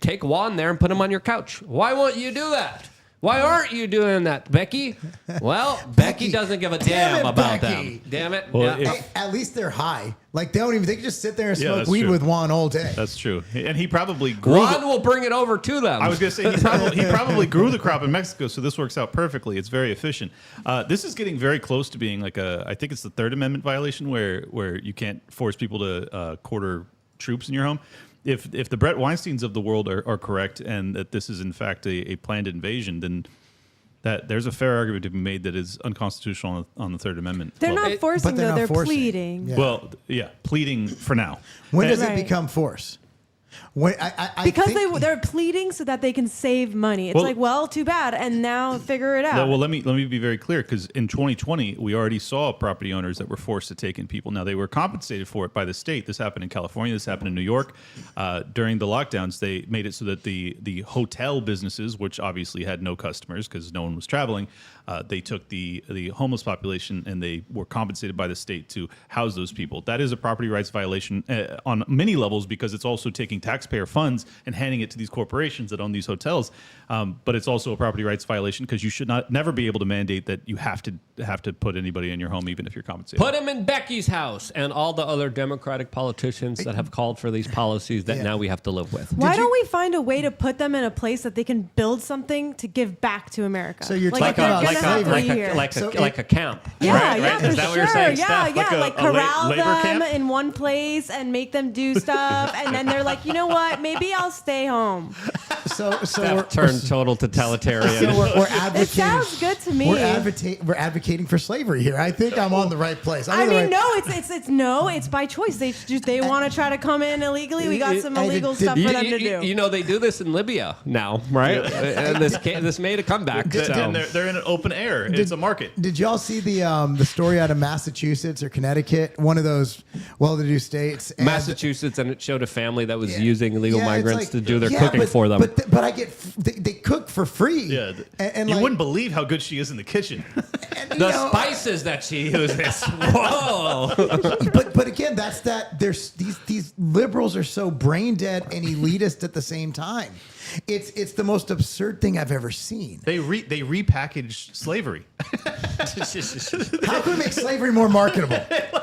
take Juan there and put him on your couch. Why won't you do that? Why aren't you doing that, Becky? Well, Becky doesn't give a damn about them. Damn it. Well, at least they're high. Like they can just sit there and Yeah, smoke that's weed true. with Juan all day. That's true. And he probably grew Juan will bring it over to them. I was going to say, he probably grew the crop in Mexico, so this works out perfectly. It's very efficient. This is getting very close to being like I think it's the Third Amendment violation where you can't force people to quarter troops in your home. If the Brett Weinsteins of the world are correct, and that this is in fact a planned invasion, then that there's a fair argument to be made that is unconstitutional on the Third Amendment. They're level. not forcing, they're though. not They're forcing. pleading. Yeah. Well, yeah, pleading for now. When does Right. it become force? When Because think, they're pleading so that they can save money. It's too bad, and now figure it out. Well, let me be very clear, because in 2020 we already saw property owners that were forced to take in people. Now they were compensated for it by the state. This happened in California. This happened in New York. During the lockdowns, they made it so that the hotel businesses, which obviously had no customers because no one was traveling, they took the homeless population and they were compensated by the state to house those people. That is a property rights violation on many levels, because it's also taking taxpayer funds and handing it to these corporations that own these hotels. But it's also a property rights violation because you should never be able to mandate that you have to put anybody in your home, even if you're compensated. Put him in Becky's house and all the other Democratic politicians that have called for these policies that now we have to live with. Why don't we find a way to put them in a place that they can build something to give back to America? So you're like talking about they're gonna have to be here. like a camp. Yeah, right? yeah, Right? for Is that sure. what you're saying, Yeah, Steph? yeah, like corral labor them camp? in one place and make them do stuff, and then they're like, you know what? Maybe I'll stay home. so Steph turned total totalitarian. So we're advocating. It sounds good to me. We're advocating for slavery here. I think I'm on the right place. It's by choice. They want to try to come in illegally. We got some illegal stuff for them to do. You know, they do this in Libya now, right? And this made a comeback. And they're in an open air. It's a market. Did y'all see the story out of Massachusetts or Connecticut, one of those well-to-do states? And Massachusetts, and it showed a family that was using illegal it's migrants like- to do their cooking for them. But I get they cook for free. Yeah, and you like, wouldn't believe how good she is in the kitchen. The spices that she uses. Whoa. but again, that's that. There's these liberals are so brain dead and elitist at the same time. It's the most absurd thing I've ever seen. They repackaged slavery. How can we make slavery more marketable?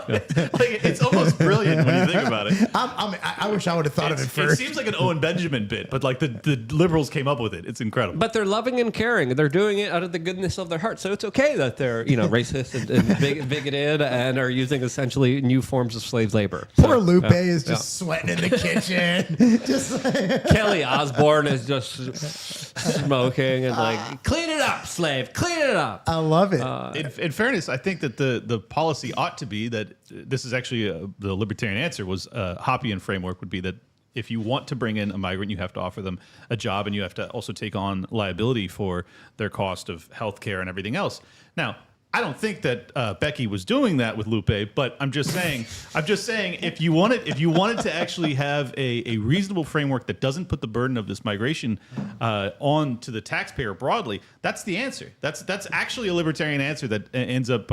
It's almost brilliant when you think about it. I wish I would have thought of it It first. seems like an Owen Benjamin bit, but like the liberals came up with it. It's incredible. But they're loving and caring. They're doing it out of the goodness of their heart. So it's okay that they're racist and bigoted and are using essentially new forms of slave labor. Poor Lupe is just sweating in the kitchen. Just like Kelly Osbourne is just smoking and clean it up, slave, clean it up. I love it. In fairness, I think that the policy ought to be that this is actually the libertarian answer was Hoppian framework would be that if you want to bring in a migrant, you have to offer them a job and you have to also take on liability for their cost of health care and everything else. Now, I don't think that Becky was doing that with Lupe, but I'm just saying, if you wanted to actually have a reasonable framework that doesn't put the burden of this migration on to the taxpayer broadly, that's the answer. That's actually a libertarian answer that ends up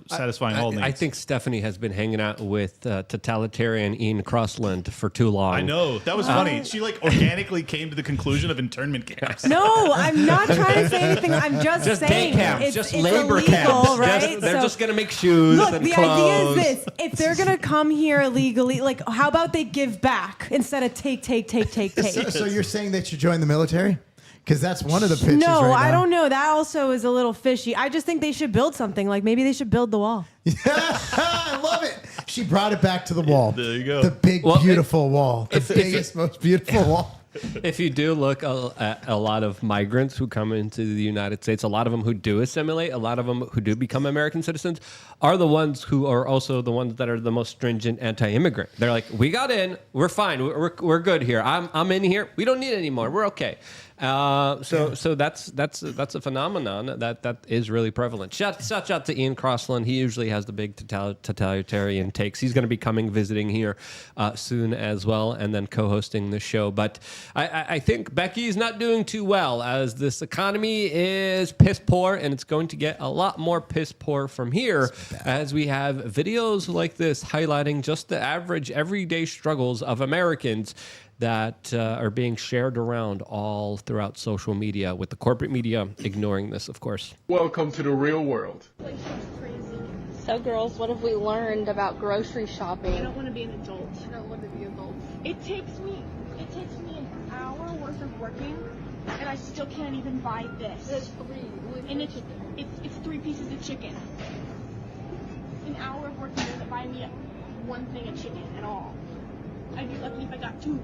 satisfying all needs. I think Stephanie has been hanging out with totalitarian Ian Crossland for too long. I know, that was funny. She organically came to the conclusion of internment camps. No, I'm not trying to say anything. I'm just saying day camps, it's, just it's labor illegal, camps. right? They're just going to make shoes Look, and the clothes. idea is this: if they're going to come here illegally, how about they give back instead of take? So you're saying they should join the military? Because that's one of the pitches No, right now. I don't know. That also is a little fishy. I just think they should build something. Maybe they should build the wall. I love it. She brought it back to the wall. There you go. The big, beautiful wall. The biggest, most beautiful wall. If you do look at a lot of migrants who come into the United States, a lot of them who do assimilate, a lot of them who do become American citizens, are the ones who are also the ones that are the most stringent anti-immigrant. They're like, we got in, we're fine, we're good here. I'm in here. We don't need it anymore. We're okay. So that's a phenomenon that is really prevalent. Shout out to Ian Crossland. He usually has the big totalitarian takes. He's going to be visiting here soon as well, and then co-hosting the show. But I think Becky's not doing too well, as this economy is piss poor, and it's going to get a lot more piss poor from here as we have videos like this highlighting just the average everyday struggles of Americans that are being shared around all throughout social media, with the corporate media ignoring this, of course. Welcome to the real world. So girls, what have we learned about grocery shopping? I don't want to be an adult. I don't want to be adults. It takes me an hour worth of working, and I still can't even buy this. There's three. And it's 3 pieces of chicken. An hour of working doesn't buy me one thing of chicken at all. I'd be lucky if I got 2.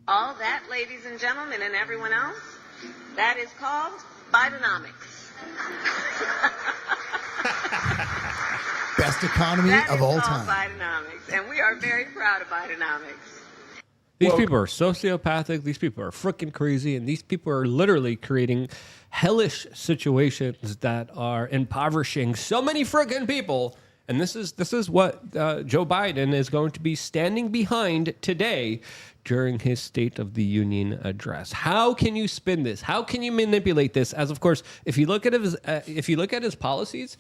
All that, ladies and gentlemen, and everyone else, that is called Bidenomics. Best economy of all time. Bidenomics, and we are very proud of Bidenomics. These people are sociopathic. These people are freaking crazy, and these people are literally creating hellish situations that are impoverishing so many freaking people. And this is what Joe Biden is going to be standing behind today during his State of the Union address. How can you spin this? How can you manipulate this? As of course, if you look at his policies,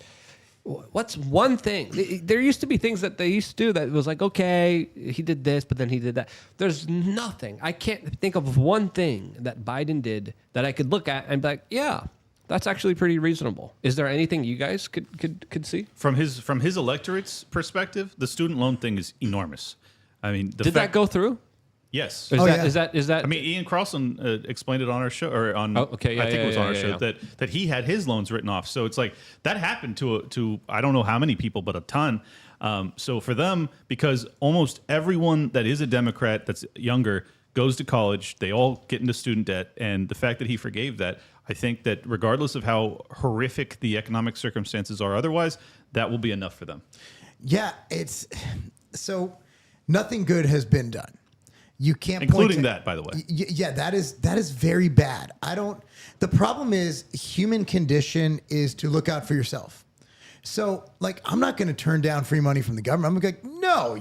what's one thing? There used to be things that they used to do that was like, okay, he did this, but then he did that. There's nothing. I can't think of one thing that Biden did that I could look at and be like, yeah, that's actually pretty reasonable. Is there anything you guys could see? From his electorate's perspective, the student loan thing is enormous. I mean, did that go through? Yes. Is that? I mean, Ian Crossland explained it on our show, or on. Oh, okay, yeah, I think it was on our show yeah. that he had his loans written off. So it's like that happened to I don't know how many people, but a ton. So for them, because almost everyone that is a Democrat that's younger goes to college, they all get into student debt, and the fact that he forgave that, I think that regardless of how horrific the economic circumstances are otherwise, that will be enough for them. Yeah, it's so nothing good has been done. You can't including that, by the way. Yeah, that is very bad. The problem is human condition is to look out for yourself. So, I'm not going to turn down free money from the government. I'm going to go, no,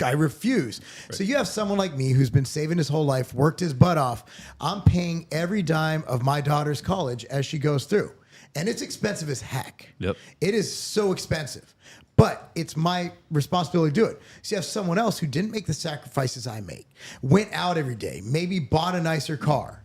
I refuse. Right. So you have someone like me who's been saving his whole life, worked his butt off. I'm paying every dime of my daughter's college as she goes through. And it's expensive as heck. Yep. It is so expensive. But it's my responsibility to do it. So you have someone else who didn't make the sacrifices I make, went out every day, maybe bought a nicer car.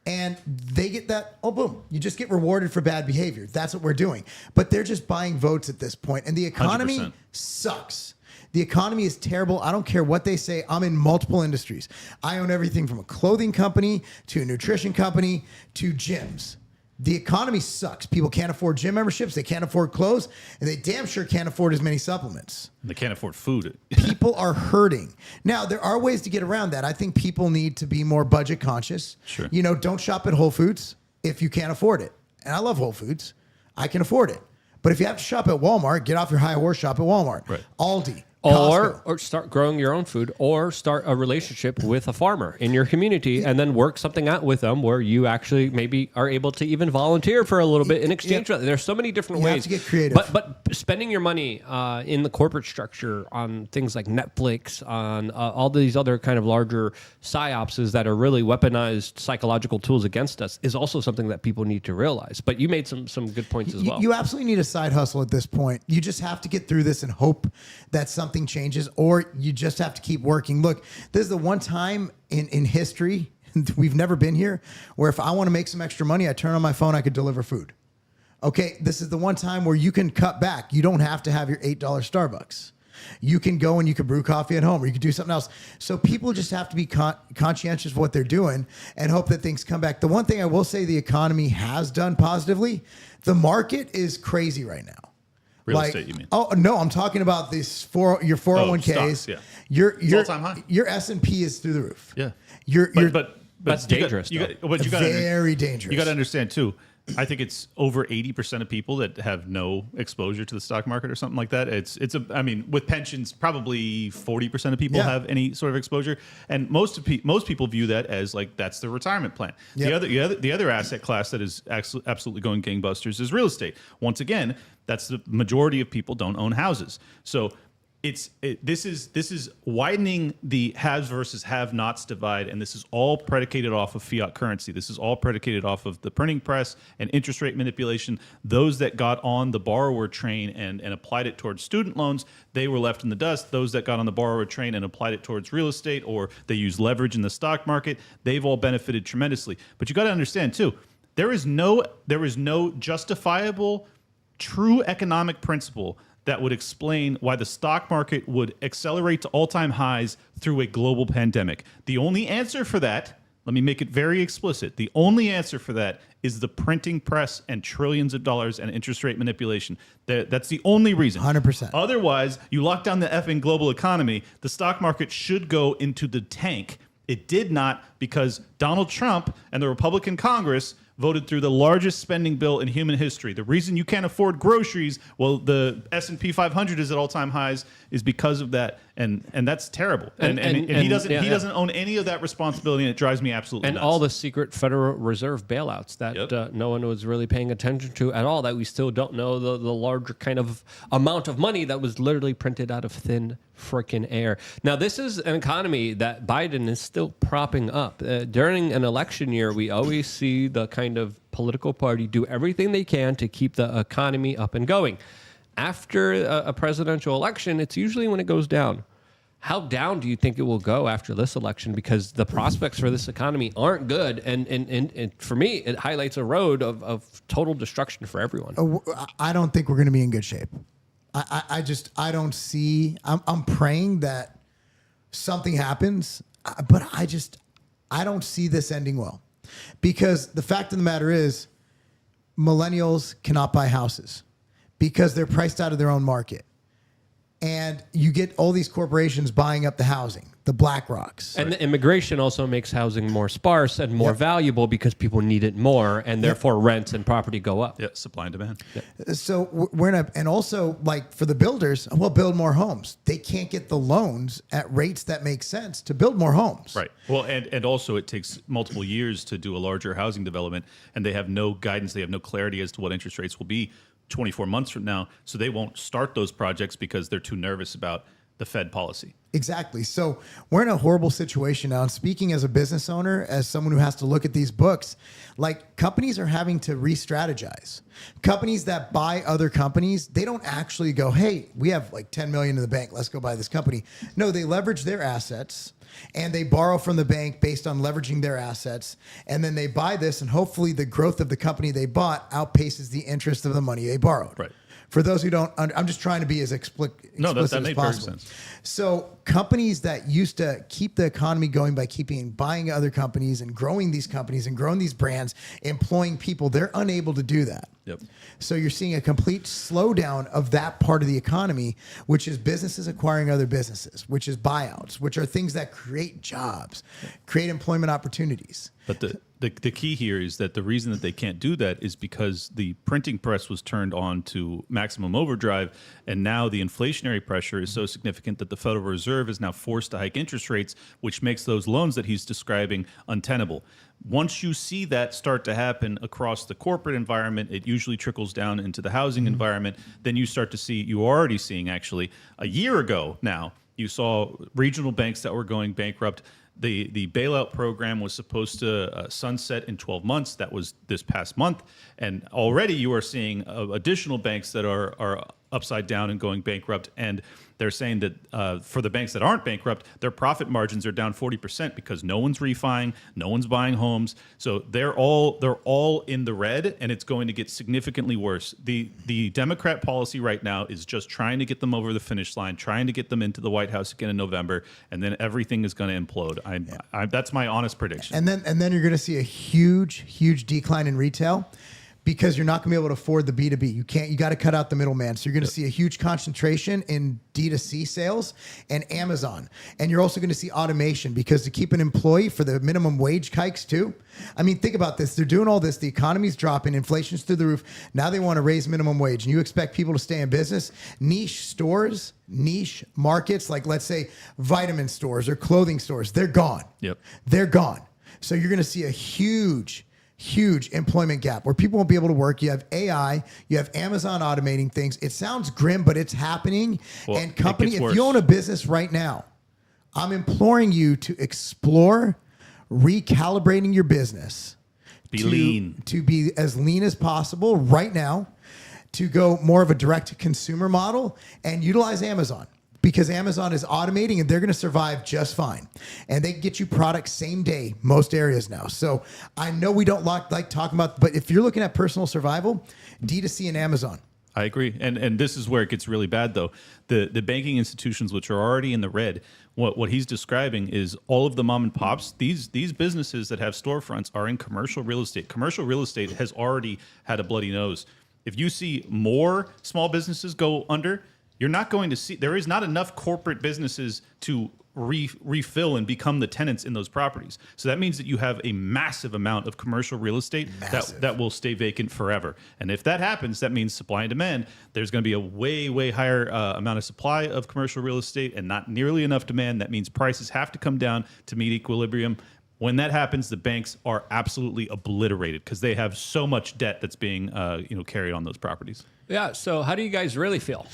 And they get that, oh, boom, you just get rewarded for bad behavior. That's what we're doing. But they're just buying votes at this point. And the economy 100%. sucks. The economy is terrible. I don't care what they say. I'm in multiple industries. I own everything from a clothing company to a nutrition company to gyms. The economy sucks. People can't afford gym memberships. They can't afford clothes. And they damn sure can't afford as many supplements. They can't afford food. People are hurting. Now, there are ways to get around that. I think people need to be more budget conscious. Sure. You know, don't shop at Whole Foods if you can't afford it. And I love Whole Foods. I can afford it. But if you have to shop at Walmart, get off your high horse, shop at Walmart. Right. Aldi. Costco. Or start growing your own food, or start a relationship with a farmer in your community, and then work something out with them where you actually maybe are able to even volunteer for a little bit in exchange for that. There's so many different ways. You have to get creative. But spending your money in the corporate structure on things like Netflix, on all these other kind of larger psyopses that are really weaponized psychological tools against us is also something that people need to realize. But you made some good points as well. You absolutely need a side hustle at this point. You just have to get through this and hope that something changes, or you just have to keep working. Look, this is the one time in history, we've never been here, where if I want to make some extra money, I turn on my phone, I could deliver food. Okay, this is the one time where you can cut back. You don't have to have your $8 Starbucks. You can go and you can brew coffee at home, or you can do something else. So people just have to be conscientious of what they're doing and hope that things come back. The one thing I will say the economy has done positively, the market is crazy right now. Real estate, you mean? Oh no, I'm talking about this your 401ks. Stocks, yeah. Your all-time high. Your S&P is through the roof. Yeah. But that's dangerous. very dangerous. You got to understand too. I think it's over 80% of people that have no exposure to the stock market or something like that. I mean, with pensions, probably 40% of people have any sort of exposure, and most people view that as like that's their retirement plan. Yep. The other asset class that is absolutely going gangbusters is real estate. Once again, that's the majority of people don't own houses, so. This is widening the haves versus have-nots divide, and this is all predicated off of fiat currency. This is all predicated off of the printing press and interest rate manipulation. Those that got on the borrower train and applied it towards student loans, they were left in the dust. Those that got on the borrower train and applied it towards real estate, or they used leverage in the stock market, they've all benefited tremendously. But you got to understand too, there is no justifiable, true economic principle that would explain why the stock market would accelerate to all-time highs through a global pandemic. The only answer for that, let me make it very explicit, the only answer for that is the printing press and trillions of dollars and interest rate manipulation. That's the only reason. 100%. Otherwise, you lock down the effing global economy, the stock market should go into the tank. It did not, because Donald Trump and the Republican Congress voted through the largest spending bill in human history. The reason you can't afford groceries, well, the S&P 500 is at all-time highs, is because of that, and that's terrible. And he doesn't own any of that responsibility, and it drives me absolutely nuts. All the secret Federal Reserve bailouts that no one was really paying attention to at all, that we still don't know the larger kind of amount of money that was literally printed out of thin freaking air. Now, this is an economy that Biden is still propping up. During an election year, we always see the kind of political party do everything they can to keep the economy up and going. After a presidential election, it's usually when it goes down. How down do you think it will go after this election? Because the prospects for this economy aren't good. And for me, it highlights a road of total destruction for everyone. I don't think we're going to be in good shape. I don't see. I'm praying that something happens, but I don't see this ending well, because the fact of the matter is, millennials cannot buy houses because they're priced out of their own market, and you get all these corporations buying up the housing, the BlackRocks. And the immigration also makes housing more sparse and more valuable because people need it more, and therefore rents and property go up. Yeah, supply and demand. Yeah. So we're in and also, like, for the builders, we'll build more homes. They can't get the loans at rates that make sense to build more homes. Right. Well, and also it takes multiple years to do a larger housing development, and they have no guidance, they have no clarity as to what interest rates will be 24 months from now, so they won't start those projects because they're too nervous about the Fed policy. Exactly. So we're in a horrible situation now. And speaking as a business owner, as someone who has to look at these books, like, companies are having to re-strategize. Companies that buy other companies, they don't actually go, hey, we have like 10 million in the bank, let's go buy this company. No, they leverage their assets and they borrow from the bank based on leveraging their assets. And then they buy this, and hopefully the growth of the company they bought outpaces the interest of the money they borrowed. Right. For those who don't, I'm just trying to be as explicit that as made possible. perfect sense. So companies that used to keep the economy going by buying other companies and growing these companies and growing these brands, employing people, they're unable to do that. Yep. So you're seeing a complete slowdown of that part of the economy, which is businesses acquiring other businesses, which is buyouts, which are things that create jobs, create employment opportunities. But the key here is that the reason that they can't do that is because the printing press was turned on to maximum overdrive, and now the inflationary pressure is so significant that the Federal Reserve is now forced to hike interest rates, which makes those loans that he's describing untenable. Once you see that start to happen across the corporate environment, it usually trickles down into the housing environment. Then you start to see, you're already seeing actually a year ago now, you saw regional banks that were going bankrupt. The bailout program was supposed to sunset in 12 months. That was this past month. And already you are seeing additional banks that are upside down and going bankrupt. And they're saying that for the banks that aren't bankrupt, their profit margins are down 40% because no one's refining, no one's buying homes. So they're all in the red, and it's going to get significantly worse. The Democrat policy right now is just trying to get them over the finish line, trying to get them into the White House again in November, and then everything is going to implode. That's my honest prediction. And then you're going to see a huge decline in retail, because you're not going to be able to afford the B2B. You got to cut out the middleman. So you're going to see a huge concentration in D2C sales and Amazon. And you're also going to see automation, because to keep an employee for the minimum wage hikes too. I mean, think about this. They're doing all this. The economy's dropping. Inflation's through the roof. Now they want to raise minimum wage. And you expect people to stay in business? Niche stores, niche markets, like let's say vitamin stores or clothing stores, they're gone. Yep. They're gone. So you're going to see a huge employment gap where people won't be able to work. You have AI, you have Amazon automating things. It sounds grim, but it's happening. Well, and company, if worse. you own a business right now, I'm imploring you to explore recalibrating your business. Lean. To be as lean as possible right now, to go more of a direct-to-consumer model and utilize Amazon. Because Amazon is automating and they're going to survive just fine. And they can get you products same day, most areas now. So I know we don't like talking about, but if you're looking at personal survival, D2C and Amazon. I agree. And this is where it gets really bad, though. The banking institutions, which are already in the red, what he's describing is all of the mom and pops. These businesses that have storefronts are in commercial real estate. Commercial real estate has already had a bloody nose. If you see more small businesses go under, you're not going to see, there is not enough corporate businesses to refill and become the tenants in those properties. So that means that you have a massive amount of commercial real estate that will stay vacant forever. And if that happens, that means supply and demand. There's going to be a way higher amount of supply of commercial real estate and not nearly enough demand. That means prices have to come down to meet equilibrium. When that happens, the banks are absolutely obliterated because they have so much debt that's being carried on those properties. Yeah. So how do you guys really feel?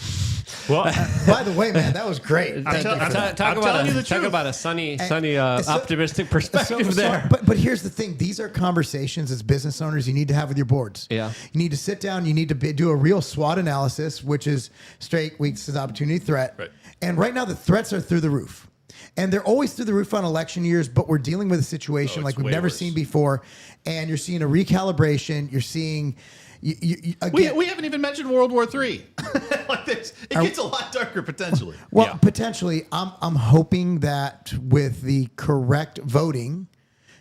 Well, by the way, man, that was great. Talk about a sunny, optimistic perspective there. But here's the thing. These are conversations as business owners you need to have with your boards. Yeah. You need to sit down. You need to do a real SWOT analysis, which is strength, weaknesses, opportunity, threat. Right. And right now the threats are through the roof. And they're always through the roof on election years, but we're dealing with a situation like we've never seen before. And you're seeing a recalibration. You're seeing... We haven't even mentioned World War III. Like this, it gets a lot darker potentially. Well, potentially, I'm hoping that with the correct voting,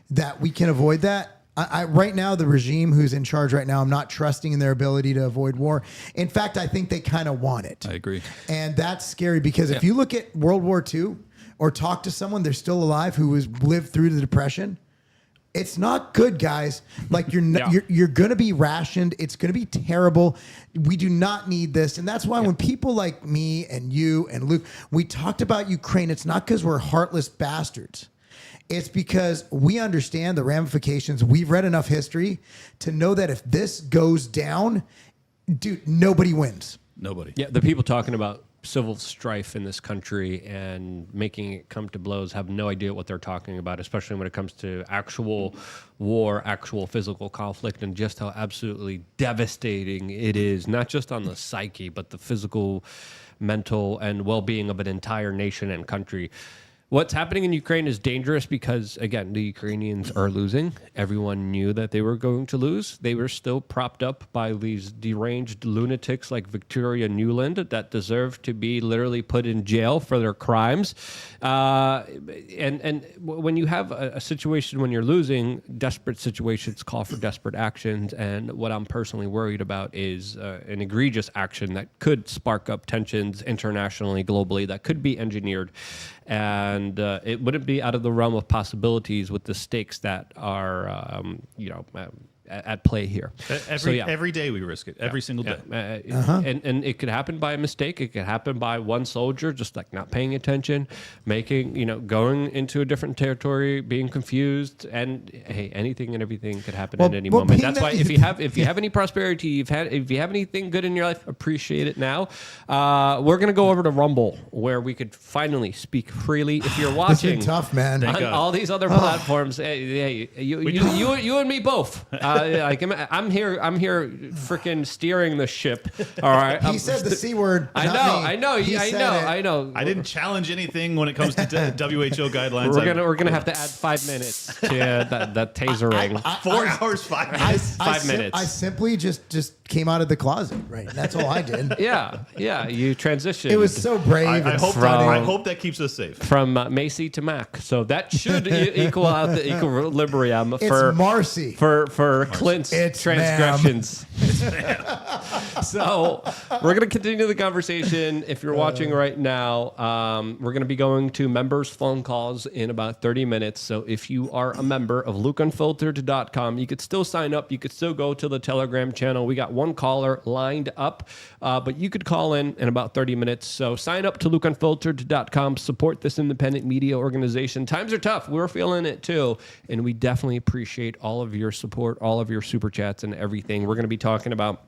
that we can avoid that. Right now, the regime who's in charge right now, I'm not trusting in their ability to avoid war. In fact, I think they kind of want it. I agree, and that's scary because if you look at World War II or talk to someone, they're still alive who has lived through the Depression. It's not good, guys. Like you're going to be rationed. It's going to be terrible. We do not need this. And that's why when people like me and you and Luke, we talked about Ukraine, it's not because we're heartless bastards. It's because we understand the ramifications. We've read enough history to know that if this goes down, dude, nobody wins. Nobody. Yeah, the people talking about civil strife in this country and making it come to blows have no idea what they're talking about, especially when it comes to actual war, actual physical conflict, and just how absolutely devastating it is, not just on the psyche, but the physical, mental, and well-being of an entire nation and country. What's happening in Ukraine is dangerous because, again, the Ukrainians are losing. Everyone knew that they were going to lose. They were still propped up by these deranged lunatics like Victoria Nuland that deserve to be literally put in jail for their crimes. And when you have a situation when you're losing, desperate situations call for desperate actions. And what I'm personally worried about is an egregious action that could spark up tensions internationally, globally, that could be engineered. And it wouldn't be out of the realm of possibilities with the stakes that are, at play here. Every day we risk it. Every single day. And it could happen by a mistake. It could happen by one soldier just like not paying attention, going into a different territory, being confused, and hey, anything and everything could happen at any moment. That's why if you have any prosperity, if you have anything good in your life, appreciate it now. We're gonna go over to Rumble where we could finally speak freely. If you're watching, This is tough, man. on all these other platforms, hey, you and me both. I'm here freaking steering the ship. All right. He said the C word. I know. I didn't challenge anything when it comes to WHO guidelines. We're gonna have to add 5 minutes to that tasering. 4 hours, 5 minutes. 5 minutes. I simply just came out of the closet, right? That's all I did. Yeah. You transitioned. It was so brave. I hope that keeps us safe. From Macy to Mac, so that should equal out the equilibrium It's for Marcy. For Clint's transgressions. So we're going to continue the conversation. If you're watching right now, we're going to be going to members' phone calls in about 30 minutes. So if you are a member of LukeUnfiltered.com, you could still sign up. You could still go to the Telegram channel. We got one caller lined up, but you could call in about 30 minutes. So sign up to LukeUnfiltered.com. Support this independent media organization. Times are tough. We're feeling it too. And we definitely appreciate all of your support, all of your super chats and everything. We're going to be talking about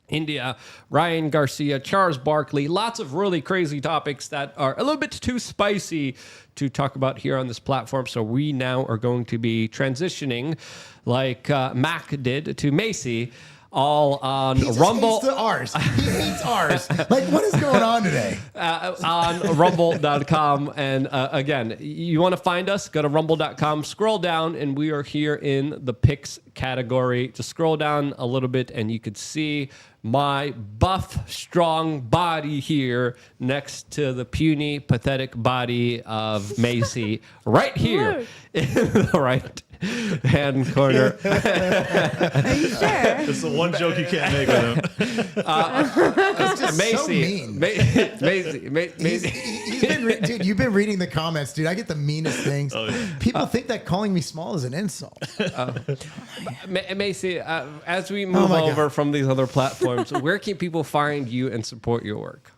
India, Ryan Garcia, Charles Barkley, lots of really crazy topics that are a little bit too spicy to talk about here on this platform. So we now are going to be transitioning like Mac did to Macy. All on Rumble. He hates ours. Like, what is going on today? On rumble.com. And again, you want to find us, go to rumble.com, scroll down, and we are here in the picks category. Just scroll down a little bit, and you could see my buff, strong body here next to the puny, pathetic body of Macy right here in the right hand corner. Are you sure? It's the one joke you can't make with him. It's just Macy, so mean. Macy. Dude, you've been reading the comments, dude. I get the meanest things. People think that calling me small is an insult. Macy, as we move over from these other platforms, where can people find you and support your work?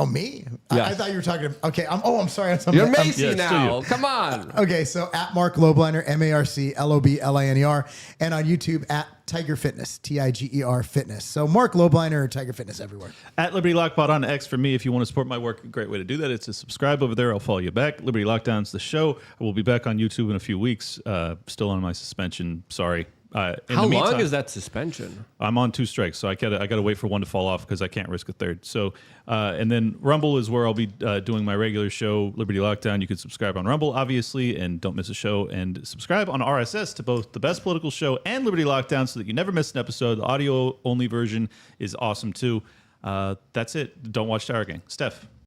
Me? Yes. I thought you were talking. Okay. I'm sorry. You're Macy now. Come on. Okay. So at Mark Lobliner, MarcLobliner, and on YouTube at Tiger Fitness, Tiger Fitness. So Mark Lobliner or Tiger Fitness everywhere. At Liberty Lockbot on X for me. If you want to support my work, a great way to do that is to subscribe over there. I'll follow you back. Liberty Lockdown's the show. I will be back on YouTube in a few weeks. Still on my suspension. Sorry. How long is that suspension? I'm on 2 strikes, so I gotta wait for one to fall off because I can't risk a third. So, and then Rumble is where I'll be doing my regular show, Liberty Lockdown. You can subscribe on Rumble, obviously, and don't miss a show. And subscribe on RSS to both the Best Political Show and Liberty Lockdown so that you never miss an episode. The audio-only version is awesome, too. That's it. Don't watch Tower Gang. Steph.